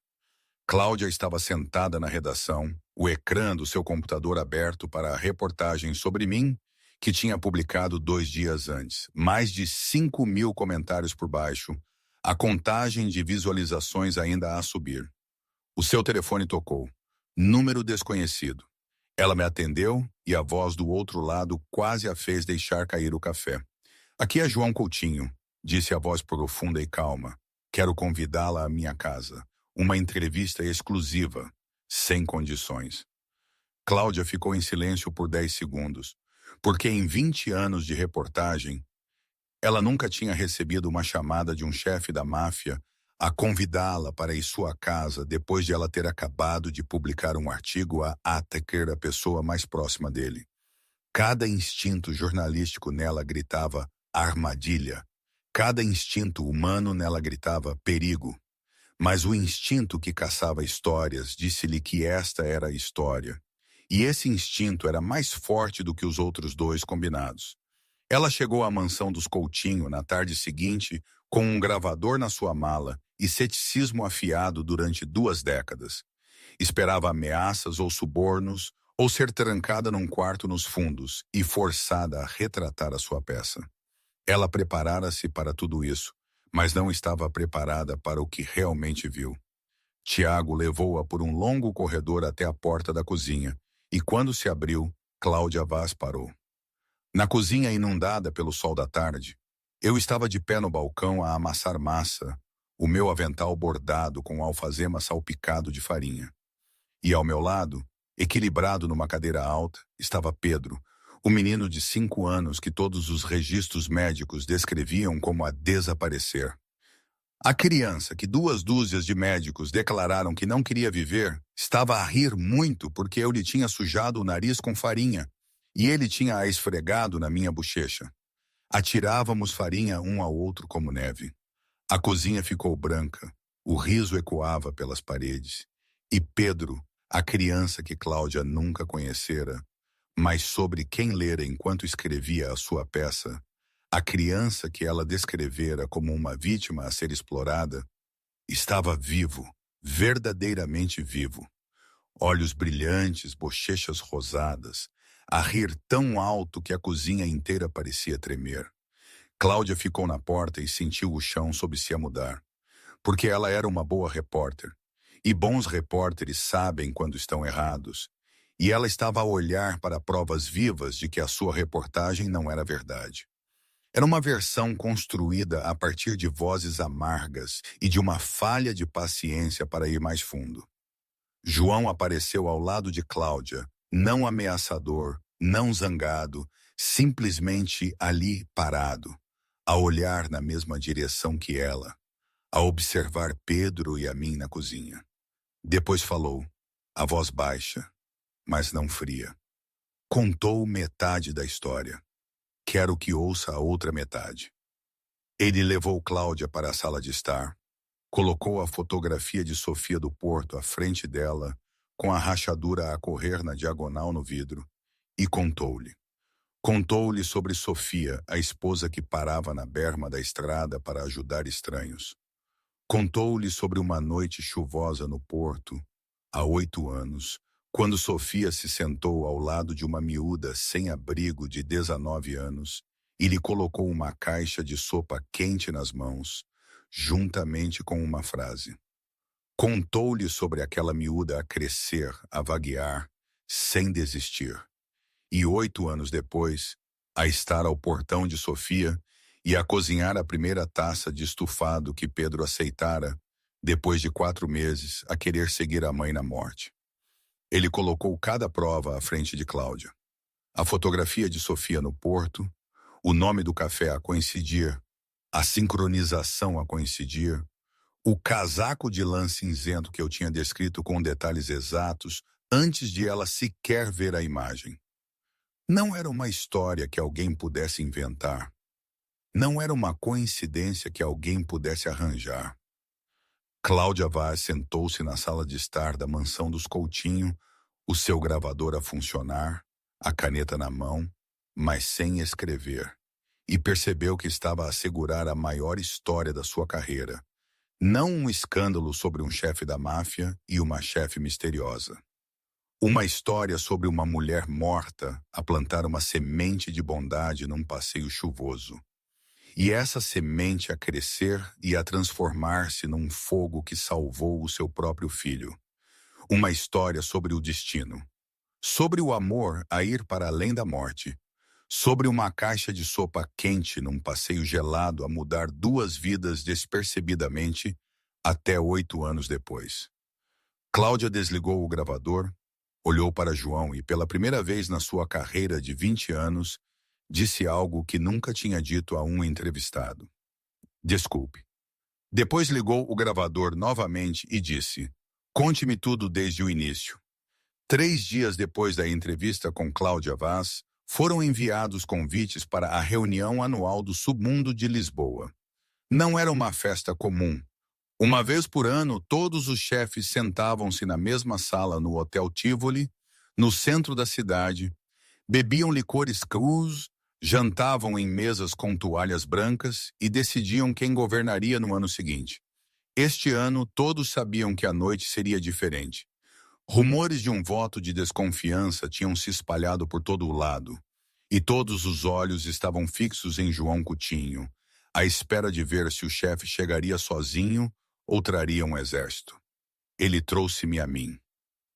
Cláudia estava sentada na redação, o ecrã do seu computador aberto para a reportagem sobre mim, que tinha publicado 2 dias antes, mais de 5.000 comentários por baixo, a contagem de visualizações ainda a subir. O seu telefone tocou. Número desconhecido. Ela me atendeu e a voz do outro lado quase a fez deixar cair o café. Aqui é João Coutinho, disse a voz profunda e calma. Quero convidá-la à minha casa. Uma entrevista exclusiva, sem condições. Cláudia ficou em silêncio por 10 segundos, porque em 20 anos de reportagem, ela nunca tinha recebido uma chamada de um chefe da máfia a convidá-la para ir sua casa depois de ela ter acabado de publicar um artigo a atacar a pessoa mais próxima dele. Cada instinto jornalístico nela gritava armadilha. Cada instinto humano nela gritava perigo. Mas o instinto que caçava histórias disse-lhe que esta era a história. E esse instinto era mais forte do que os outros 2 combinados. Ela chegou à mansão dos Coutinho na tarde seguinte com um gravador na sua mala e ceticismo afiado durante 2 décadas. Esperava ameaças ou subornos, ou ser trancada num quarto nos fundos e forçada a retratar a sua peça. Ela preparara-se para tudo isso, mas não estava preparada para o que realmente viu. Tiago levou-a por um longo corredor até a porta da cozinha, e quando se abriu, Cláudia Vaz parou. Na cozinha inundada pelo sol da tarde, eu estava de pé no balcão a amassar massa, o meu avental bordado com alfazema salpicado de farinha. E ao meu lado, equilibrado numa cadeira alta, estava Pedro, o menino de 5 anos que todos os registros médicos descreviam como a desaparecer. A criança, que 2 dúzias de médicos declararam que não queria viver, estava a rir muito porque eu lhe tinha sujado o nariz com farinha e ele tinha a esfregado na minha bochecha. Atirávamos farinha um ao outro como neve. A cozinha ficou branca, o riso ecoava pelas paredes. E Pedro, a criança que Cláudia nunca conhecera, mas sobre quem lera enquanto escrevia a sua peça, a criança que ela descrevera como uma vítima a ser explorada, estava vivo, verdadeiramente vivo. Olhos brilhantes, bochechas rosadas, a rir tão alto que a cozinha inteira parecia tremer. Cláudia ficou na porta e sentiu o chão sob se a mudar, porque ela era uma boa repórter, e bons repórteres sabem quando estão errados, e ela estava a olhar para provas vivas de que a sua reportagem não era verdade. Era uma versão construída a partir de vozes amargas e de uma falha de paciência para ir mais fundo. João apareceu ao lado de Cláudia, não ameaçador, não zangado, simplesmente ali parado, a olhar na mesma direção que ela, a observar Pedro e a mim na cozinha. Depois falou, a voz baixa, mas não fria. Contou metade da história. Quero que ouça a outra metade. Ele levou Cláudia para a sala de estar, colocou a fotografia de Sofia do Porto à frente dela, com a rachadura a correr na diagonal no vidro, e contou-lhe. Contou-lhe sobre Sofia, a esposa que parava na berma da estrada para ajudar estranhos. Contou-lhe sobre uma noite chuvosa no Porto, há 8 anos, quando Sofia se sentou ao lado de uma miúda sem abrigo de 19 anos e lhe colocou uma caixa de sopa quente nas mãos, juntamente com uma frase. Contou-lhe sobre aquela miúda a crescer, a vaguear, sem desistir. E 8 anos depois, a estar ao portão de Sofia e a cozinhar a primeira taça de estufado que Pedro aceitara, depois de 4 meses, a querer seguir a mãe na morte. Ele colocou cada prova à frente de Cláudia. A fotografia de Sofia no Porto, o nome do café a coincidir, a sincronização a coincidir, o casaco de lã cinzento que eu tinha descrito com detalhes exatos antes de ela sequer ver a imagem. Não era uma história que alguém pudesse inventar. Não era uma coincidência que alguém pudesse arranjar. Cláudia Vaz sentou-se na sala de estar da mansão dos Coutinho, o seu gravador a funcionar, a caneta na mão, mas sem escrever, e percebeu que estava a assegurar a maior história da sua carreira, não um escândalo sobre um chefe da máfia e uma chefe misteriosa. Uma história sobre uma mulher morta a plantar uma semente de bondade num passeio chuvoso. E essa semente a crescer e a transformar-se num fogo que salvou o seu próprio filho. Uma história sobre o destino. Sobre o amor a ir para além da morte. Sobre uma caixa de sopa quente num passeio gelado a mudar 2 vidas despercebidamente até 8 anos depois. Cláudia desligou o gravador, olhou para João e, pela primeira vez na sua carreira de 20 anos, disse algo que nunca tinha dito a um entrevistado. Desculpe. Depois ligou o gravador novamente e disse, conte-me tudo desde o início. 3 dias depois da entrevista com Cláudia Vaz, foram enviados convites para a reunião anual do Submundo de Lisboa. Não era uma festa comum. Uma vez por ano, todos os chefes sentavam-se na mesma sala no Hotel Tivoli, no centro da cidade, bebiam licores crus, jantavam em mesas com toalhas brancas e decidiam quem governaria no ano seguinte. Este ano, todos sabiam que a noite seria diferente. Rumores de um voto de desconfiança tinham se espalhado por todo o lado, e todos os olhos estavam fixos em João Coutinho, à espera de ver se o chefe chegaria sozinho ou traria um exército. Ele trouxe-me a mim.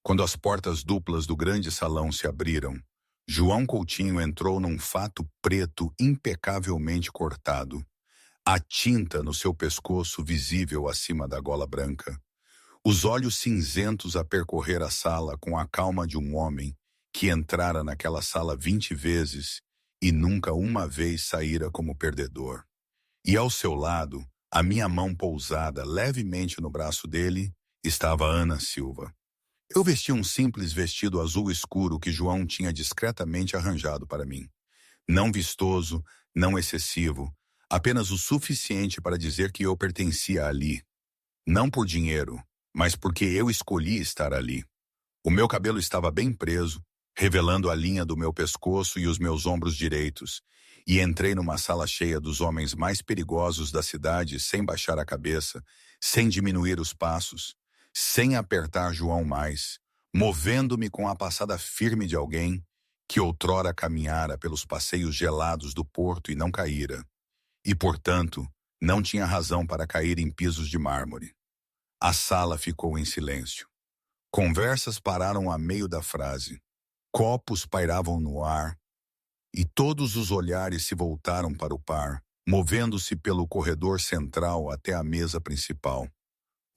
Quando as portas duplas do grande salão se abriram, João Coutinho entrou num fato preto impecavelmente cortado, a tinta no seu pescoço visível acima da gola branca, os olhos cinzentos a percorrer a sala com a calma de um homem que entrara naquela sala 20 vezes e nunca uma vez saíra como perdedor. E ao seu lado, a minha mão pousada levemente no braço dele, estava Ana Silva. Eu vestia um simples vestido azul escuro que João tinha discretamente arranjado para mim. Não vistoso, não excessivo, apenas o suficiente para dizer que eu pertencia ali. Não por dinheiro, mas porque eu escolhi estar ali. O meu cabelo estava bem preso, revelando a linha do meu pescoço e os meus ombros direitos, e entrei numa sala cheia dos homens mais perigosos da cidade sem baixar a cabeça, sem diminuir os passos, sem apertar João mais, movendo-me com a passada firme de alguém que outrora caminhara pelos passeios gelados do porto e não caíra, e, portanto, não tinha razão para cair em pisos de mármore. A sala ficou em silêncio. Conversas pararam a meio da frase. Copos pairavam no ar, e todos os olhares se voltaram para o par, movendo-se pelo corredor central até a mesa principal.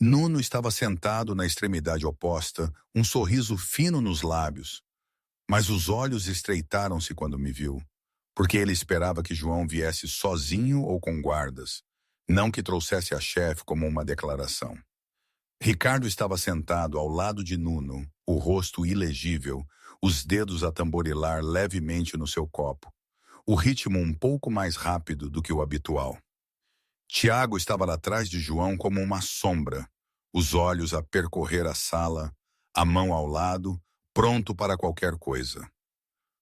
Nuno estava sentado na extremidade oposta, um sorriso fino nos lábios, mas os olhos estreitaram-se quando me viu, porque ele esperava que João viesse sozinho ou com guardas, não que trouxesse a chefe como uma declaração. Ricardo estava sentado ao lado de Nuno, o rosto ilegível, os dedos a tamborilar levemente no seu copo, o ritmo um pouco mais rápido do que o habitual. Tiago estava lá atrás de João como uma sombra, os olhos a percorrer a sala, a mão ao lado, pronto para qualquer coisa.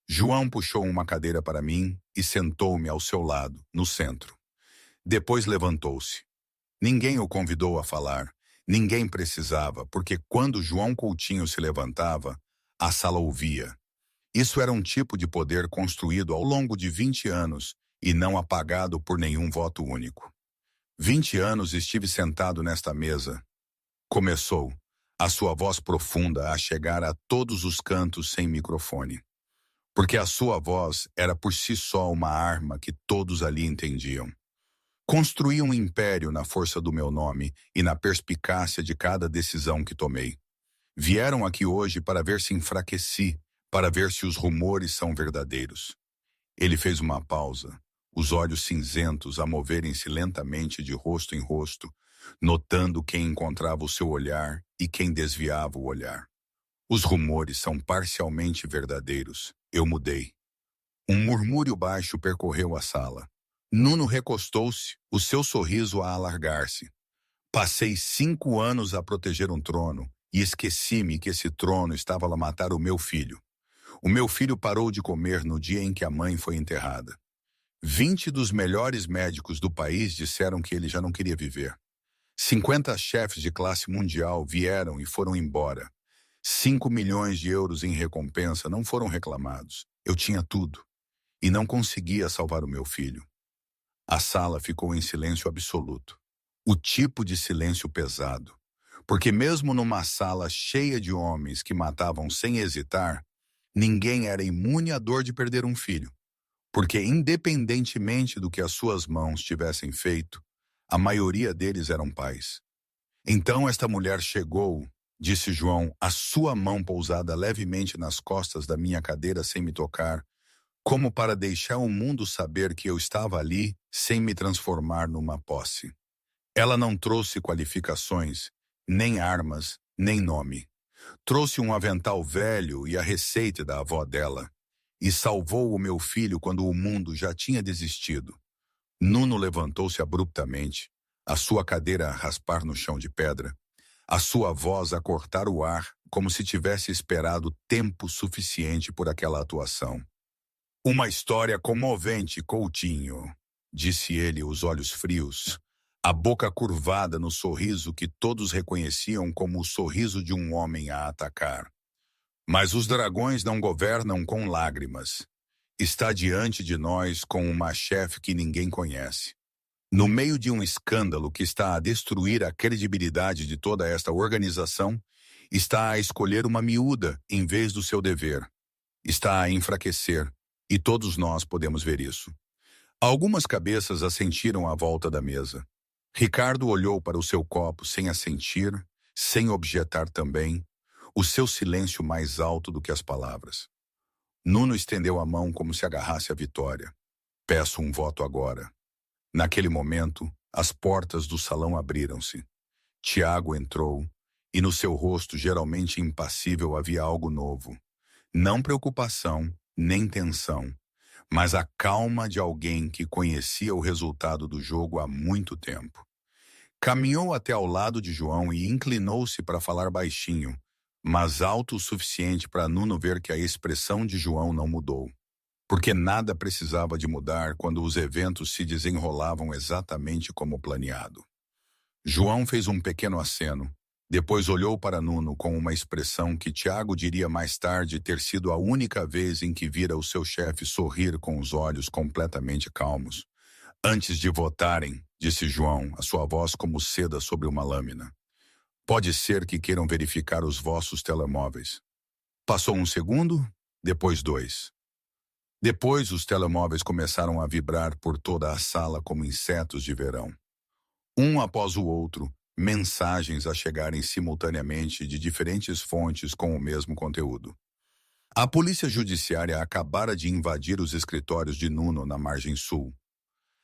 João puxou uma cadeira para mim e sentou-me ao seu lado, no centro. Depois levantou-se. Ninguém o convidou a falar. Ninguém precisava, porque quando João Coutinho se levantava, a sala ouvia. Isso era um tipo de poder construído ao longo de 20 anos e não apagado por nenhum voto único. 20 anos estive sentado nesta mesa. Começou, a sua voz profunda a chegar a todos os cantos sem microfone. Porque a sua voz era por si só uma arma que todos ali entendiam. Construí um império na força do meu nome e na perspicácia de cada decisão que tomei. Vieram aqui hoje para ver se enfraqueci, para ver se os rumores são verdadeiros. Ele fez uma pausa, os olhos cinzentos a moverem-se lentamente de rosto em rosto, notando quem encontrava o seu olhar e quem desviava o olhar. Os rumores são parcialmente verdadeiros. Eu mudei. Um murmúrio baixo percorreu a sala. Nuno recostou-se, o seu sorriso a alargar-se. Passei 5 anos a proteger um trono e esqueci-me que esse trono estava a matar o meu filho. O meu filho parou de comer no dia em que a mãe foi enterrada. 20 dos melhores médicos do país disseram que ele já não queria viver. 50 chefes de classe mundial vieram e foram embora. 5 milhões de euros em recompensa não foram reclamados. Eu tinha tudo. E não conseguia salvar o meu filho. A sala ficou em silêncio absoluto. O tipo de silêncio pesado. Porque mesmo numa sala cheia de homens que matavam sem hesitar, ninguém era imune à dor de perder um filho. Porque independentemente do que as suas mãos tivessem feito, a maioria deles eram pais. Então esta mulher chegou, disse João, a sua mão pousada levemente nas costas da minha cadeira sem me tocar, como para deixar o mundo saber que eu estava ali sem me transformar numa posse. Ela não trouxe qualificações, nem armas, nem nome. Trouxe um avental velho e a receita da avó dela, e salvou o meu filho quando o mundo já tinha desistido. Nuno levantou-se abruptamente, a sua cadeira a raspar no chão de pedra, a sua voz a cortar o ar, como se tivesse esperado tempo suficiente por aquela atuação. Uma história comovente, Coutinho, disse ele, os olhos frios, a boca curvada no sorriso que todos reconheciam como o sorriso de um homem a atacar. Mas os dragões não governam com lágrimas. Está diante de nós com uma chefe que ninguém conhece. No meio de um escândalo que está a destruir a credibilidade de toda esta organização, está a escolher uma miúda em vez do seu dever. Está a enfraquecer. E todos nós podemos ver isso. Algumas cabeças assentiram à volta da mesa. Ricardo olhou para o seu copo sem assentir, sem objetar também, o seu silêncio mais alto do que as palavras. Nuno estendeu a mão como se agarrasse à vitória. Peço um voto agora. Naquele momento, as portas do salão abriram-se. Tiago entrou, e no seu rosto geralmente impassível havia algo novo. Não preocupação, nem tensão, mas a calma de alguém que conhecia o resultado do jogo há muito tempo. Caminhou até ao lado de João e inclinou-se para falar baixinho, mas alto o suficiente para Nuno ver que a expressão de João não mudou. Porque nada precisava de mudar quando os eventos se desenrolavam exatamente como planeado. João fez um pequeno aceno, depois olhou para Nuno com uma expressão que Tiago diria mais tarde ter sido a única vez em que vira o seu chefe sorrir com os olhos completamente calmos. Antes de votarem, disse João, a sua voz como seda sobre uma lâmina. Pode ser que queiram verificar os vossos telemóveis. Passou um segundo, depois 2. Depois os telemóveis começaram a vibrar por toda a sala como insetos de verão. Um após o outro, mensagens a chegarem simultaneamente de diferentes fontes com o mesmo conteúdo. A polícia judiciária acabara de invadir os escritórios de Nuno na margem sul.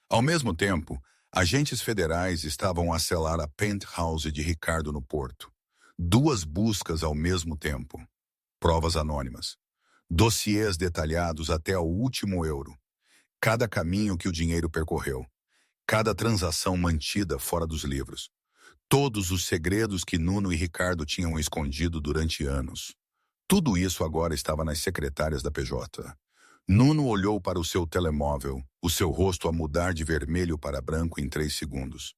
Ao mesmo tempo, agentes federais estavam a selar a penthouse de Ricardo no Porto. 2 buscas ao mesmo tempo. Provas anônimas. Dossiês detalhados até ao último euro. Cada caminho que o dinheiro percorreu. Cada transação mantida fora dos livros. Todos os segredos que Nuno e Ricardo tinham escondido durante anos. Tudo isso agora estava nas secretárias da PJ. Nuno olhou para o seu telemóvel, o seu rosto a mudar de vermelho para branco em 3 segundos.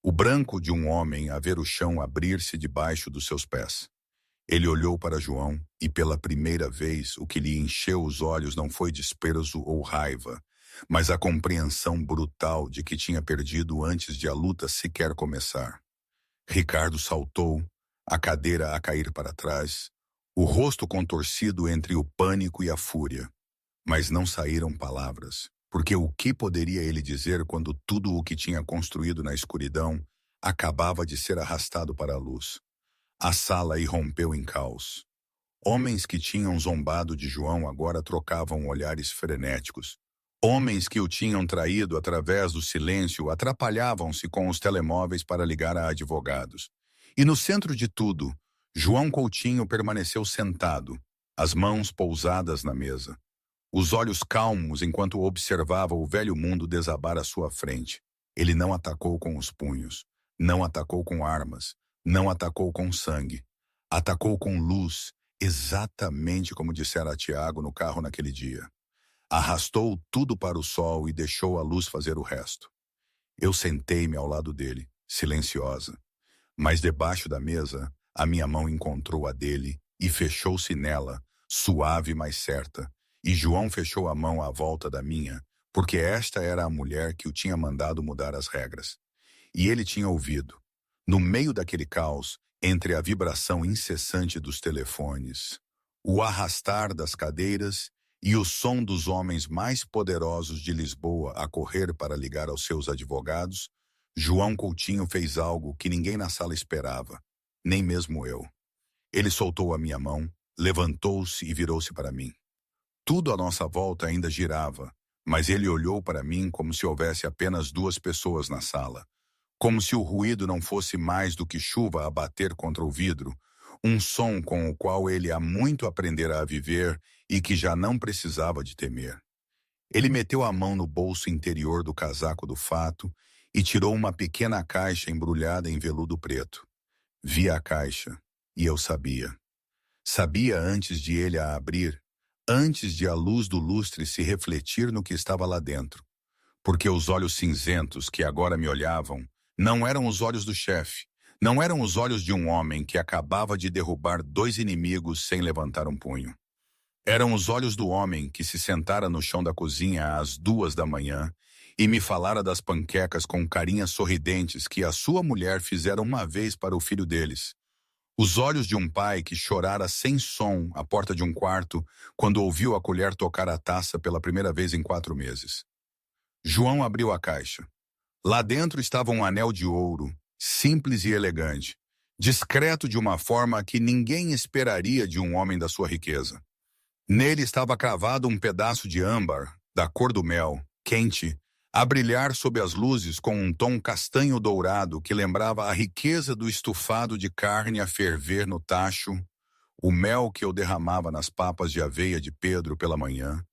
O branco de um homem a ver o chão abrir-se debaixo dos seus pés. Ele olhou para João e, pela primeira vez, o que lhe encheu os olhos não foi desprezo ou raiva, mas a compreensão brutal de que tinha perdido antes de a luta sequer começar. Ricardo saltou, a cadeira a cair para trás, o rosto contorcido entre o pânico e a fúria. Mas não saíram palavras, porque o que poderia ele dizer quando tudo o que tinha construído na escuridão acabava de ser arrastado para a luz? A sala irrompeu em caos. Homens que tinham zombado de João agora trocavam olhares frenéticos. Homens que o tinham traído através do silêncio atrapalhavam-se com os telemóveis para ligar a advogados. E no centro de tudo, João Coutinho permaneceu sentado, as mãos pousadas na mesa. Os olhos calmos enquanto observava o velho mundo desabar à sua frente. Ele não atacou com os punhos, não atacou com armas, não atacou com sangue. Atacou com luz, exatamente como dissera a Tiago no carro naquele dia. Arrastou tudo para o sol e deixou a luz fazer o resto. Eu sentei-me ao lado dele, silenciosa. Mas debaixo da mesa, a minha mão encontrou a dele e fechou-se nela, suave mas certa. E João fechou a mão à volta da minha, porque esta era a mulher que o tinha mandado mudar as regras. E ele tinha ouvido. No meio daquele caos, entre a vibração incessante dos telefones, o arrastar das cadeiras e o som dos homens mais poderosos de Lisboa a correr para ligar aos seus advogados, João Coutinho fez algo que ninguém na sala esperava, nem mesmo eu. Ele soltou a minha mão, levantou-se e virou-se para mim. Tudo à nossa volta ainda girava, mas ele olhou para mim como se houvesse apenas 2 pessoas na sala. Como se o ruído não fosse mais do que chuva a bater contra o vidro, um som com o qual ele há muito aprendera a viver e que já não precisava de temer. Ele meteu a mão no bolso interior do casaco do fato e tirou uma pequena caixa embrulhada em veludo preto. Vi a caixa, e eu sabia. Sabia antes de ele a abrir, antes de a luz do lustre se refletir no que estava lá dentro. Porque os olhos cinzentos que agora me olhavam não eram os olhos do chefe, não eram os olhos de um homem que acabava de derrubar 2 inimigos sem levantar um punho. Eram os olhos do homem que se sentara no chão da cozinha às 2 da manhã e me falara das panquecas com carinhas sorridentes que a sua mulher fizera uma vez para o filho deles. Os olhos de um pai que chorara sem som à porta de um quarto quando ouviu a colher tocar a taça pela primeira vez em 4 meses. João abriu a caixa. Lá dentro estava um anel de ouro, simples e elegante, discreto de uma forma que ninguém esperaria de um homem da sua riqueza. Nele estava cravado um pedaço de âmbar, da cor do mel, quente, a brilhar sob as luzes com um tom castanho dourado que lembrava a riqueza do estufado de carne a ferver no tacho, o mel que eu derramava nas papas de aveia de Pedro pela manhã,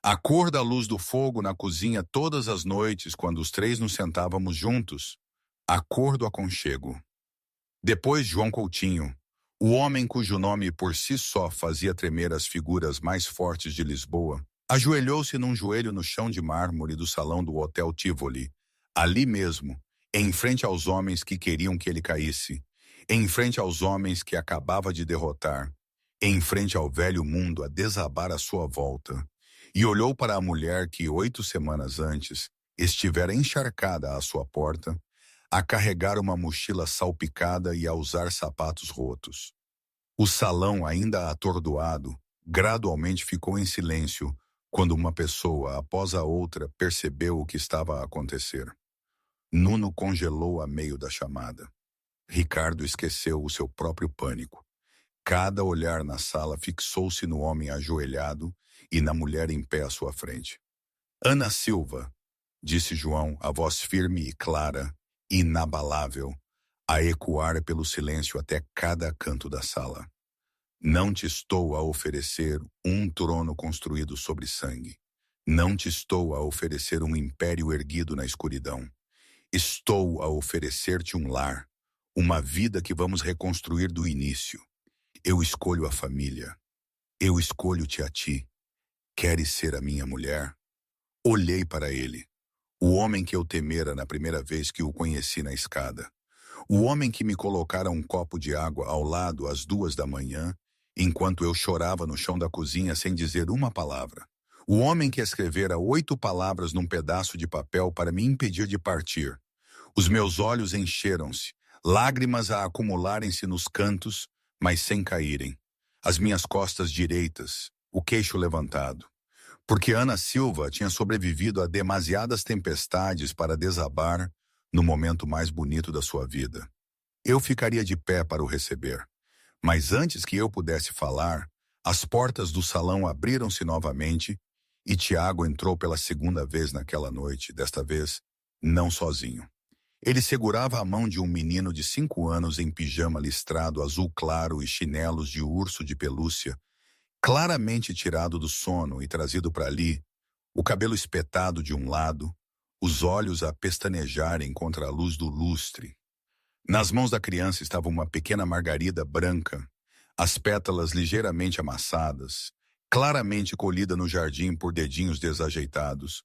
a cor da luz do fogo na cozinha todas as noites quando os três nos sentávamos juntos, a cor do aconchego. Depois João Coutinho, o homem cujo nome por si só fazia tremer as figuras mais fortes de Lisboa, ajoelhou-se num joelho no chão de mármore do salão do Hotel Tivoli, ali mesmo, em frente aos homens que queriam que ele caísse, em frente aos homens que acabava de derrotar, em frente ao velho mundo a desabar à sua volta, e olhou para a mulher que 8 semanas antes estivera encharcada à sua porta, a carregar uma mochila salpicada e a usar sapatos rotos. O salão, ainda atordoado, gradualmente ficou em silêncio quando uma pessoa, após a outra, percebeu o que estava a acontecer. Nuno congelou a meio da chamada. Ricardo esqueceu o seu próprio pânico. Cada olhar na sala fixou-se no homem ajoelhado e na mulher em pé à sua frente. Ana Silva, disse João, a voz firme e clara, inabalável, a ecoar pelo silêncio até cada canto da sala. Não te estou a oferecer um trono construído sobre sangue. Não te estou a oferecer um império erguido na escuridão. Estou a oferecer-te um lar, uma vida que vamos reconstruir do início. Eu escolho a família. Eu escolho-te a ti. Queres ser a minha mulher? Olhei para ele. O homem que eu temera na primeira vez que o conheci na escada. O homem que me colocara um copo de água ao lado às 2 da manhã, enquanto eu chorava no chão da cozinha sem dizer uma palavra. O homem que escrevera 8 palavras num pedaço de papel para me impedir de partir. Os meus olhos encheram-se, lágrimas a acumularem-se nos cantos, mas sem caírem. As minhas costas direitas, o queixo levantado. Porque Ana Silva tinha sobrevivido a demasiadas tempestades para desabar no momento mais bonito da sua vida. Eu ficaria de pé para o receber. Mas antes que eu pudesse falar, as portas do salão abriram-se novamente e Tiago entrou pela segunda vez naquela noite, desta vez, não sozinho. Ele segurava a mão de um menino de 5 anos em pijama listrado azul claro e chinelos de urso de pelúcia, claramente tirado do sono e trazido para ali, o cabelo espetado de um lado, os olhos a pestanejarem contra a luz do lustre. Nas mãos da criança estava uma pequena margarida branca, as pétalas ligeiramente amassadas, claramente colhida no jardim por dedinhos desajeitados,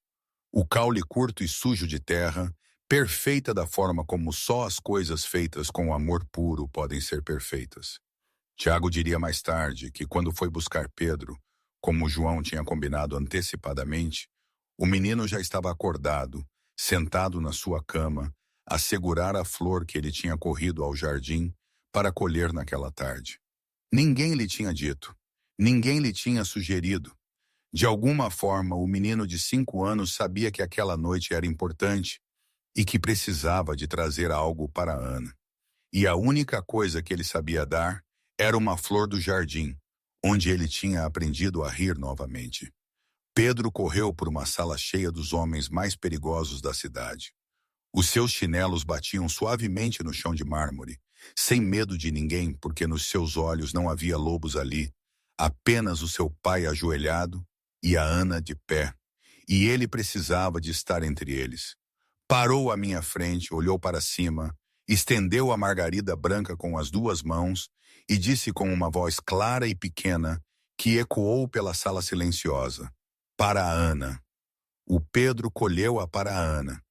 o caule curto e sujo de terra, perfeita da forma como só as coisas feitas com amor puro podem ser perfeitas. Tiago diria mais tarde que quando foi buscar Pedro, como João tinha combinado antecipadamente, o menino já estava acordado, sentado na sua cama, a segurar a flor que ele tinha corrido ao jardim para colher naquela tarde. Ninguém lhe tinha dito, ninguém lhe tinha sugerido. De alguma forma, o menino de 5 anos sabia que aquela noite era importante e que precisava de trazer algo para Ana. E a única coisa que ele sabia dar era uma flor do jardim, onde ele tinha aprendido a rir novamente. Pedro correu por uma sala cheia dos homens mais perigosos da cidade. Os seus chinelos batiam suavemente no chão de mármore, sem medo de ninguém, porque nos seus olhos não havia lobos ali, apenas o seu pai ajoelhado e a Ana de pé, e ele precisava de estar entre eles. Parou à minha frente, olhou para cima, estendeu a margarida branca com as 2 mãos e disse com uma voz clara e pequena, que ecoou pela sala silenciosa: para a Ana. O Pedro colheu-a para a Ana.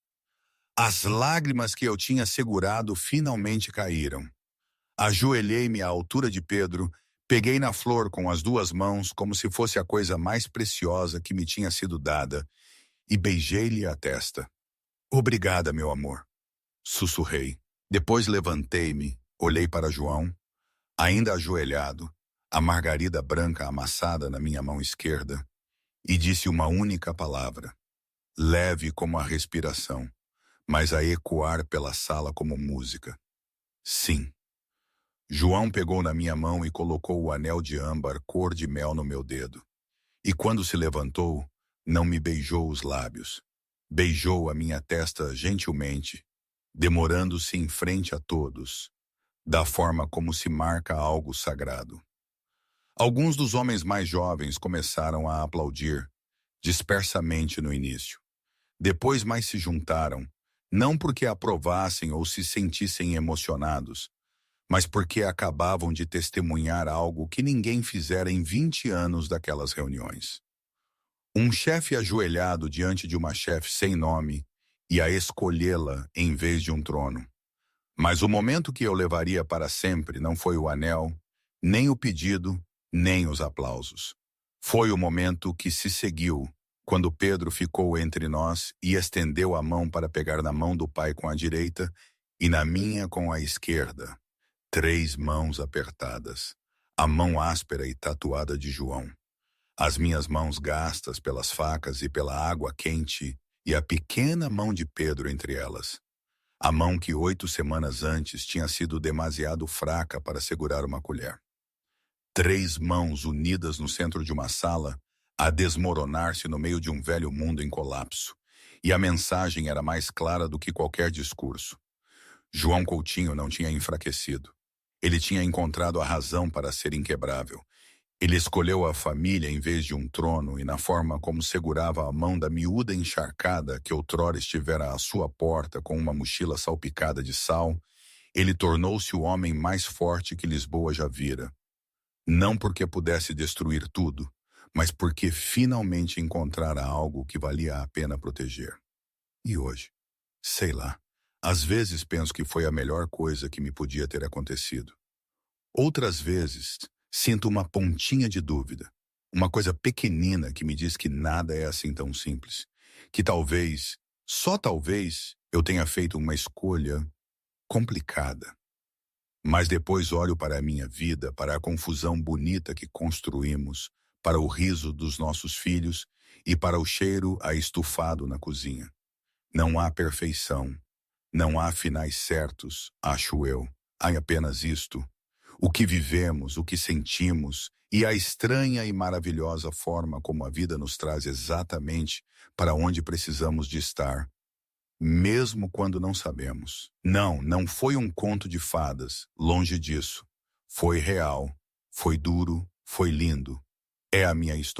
As lágrimas que eu tinha segurado finalmente caíram. Ajoelhei-me à altura de Pedro, peguei na flor com as 2 mãos como se fosse a coisa mais preciosa que me tinha sido dada e beijei-lhe a testa. Obrigada, meu amor, sussurrei. Depois levantei-me, olhei para João, ainda ajoelhado, a margarida branca amassada na minha mão esquerda, e disse uma única palavra: leve como a respiração, mas a ecoar pela sala como música. Sim. João pegou na minha mão e colocou o anel de âmbar cor de mel no meu dedo. E quando se levantou, não me beijou os lábios. Beijou a minha testa gentilmente, demorando-se em frente a todos, da forma como se marca algo sagrado. Alguns dos homens mais jovens começaram a aplaudir, dispersamente no início. Depois mais se juntaram, não porque aprovassem ou se sentissem emocionados, mas porque acabavam de testemunhar algo que ninguém fizera em 20 anos daquelas reuniões. Um chefe ajoelhado diante de uma chefe sem nome e a escolhê-la em vez de um trono. Mas o momento que eu levaria para sempre não foi o anel, nem o pedido, nem os aplausos. Foi o momento que se seguiu, quando Pedro ficou entre nós e estendeu a mão para pegar na mão do pai com a direita e na minha com a esquerda. 3 mãos apertadas, a mão áspera e tatuada de João, as minhas mãos gastas pelas facas e pela água quente e a pequena mão de Pedro entre elas. A mão que 8 semanas antes tinha sido demasiado fraca para segurar uma colher. 3 mãos unidas no centro de uma sala, a desmoronar-se no meio de um velho mundo em colapso. E a mensagem era mais clara do que qualquer discurso. João Coutinho não tinha enfraquecido. Ele tinha encontrado a razão para ser inquebrável. Ele escolheu a família em vez de um trono e na forma como segurava a mão da miúda encharcada que outrora estivera à sua porta com uma mochila salpicada de sal, ele tornou-se o homem mais forte que Lisboa já vira. Não porque pudesse destruir tudo, mas porque finalmente encontrara algo que valia a pena proteger. E hoje? Sei lá. Às vezes penso que foi a melhor coisa que me podia ter acontecido. Outras vezes, sinto uma pontinha de dúvida, uma coisa pequenina que me diz que nada é assim tão simples, que talvez, só talvez, eu tenha feito uma escolha complicada. Mas depois olho para a minha vida, para a confusão bonita que construímos, para o riso dos nossos filhos e para o cheiro a estufado na cozinha. Não há perfeição, não há finais certos, acho eu. Há apenas isto. O que vivemos, o que sentimos e a estranha e maravilhosa forma como a vida nos traz exatamente para onde precisamos de estar, mesmo quando não sabemos. Não foi um conto de fadas, longe disso. Foi real, foi duro, foi lindo. É a minha história.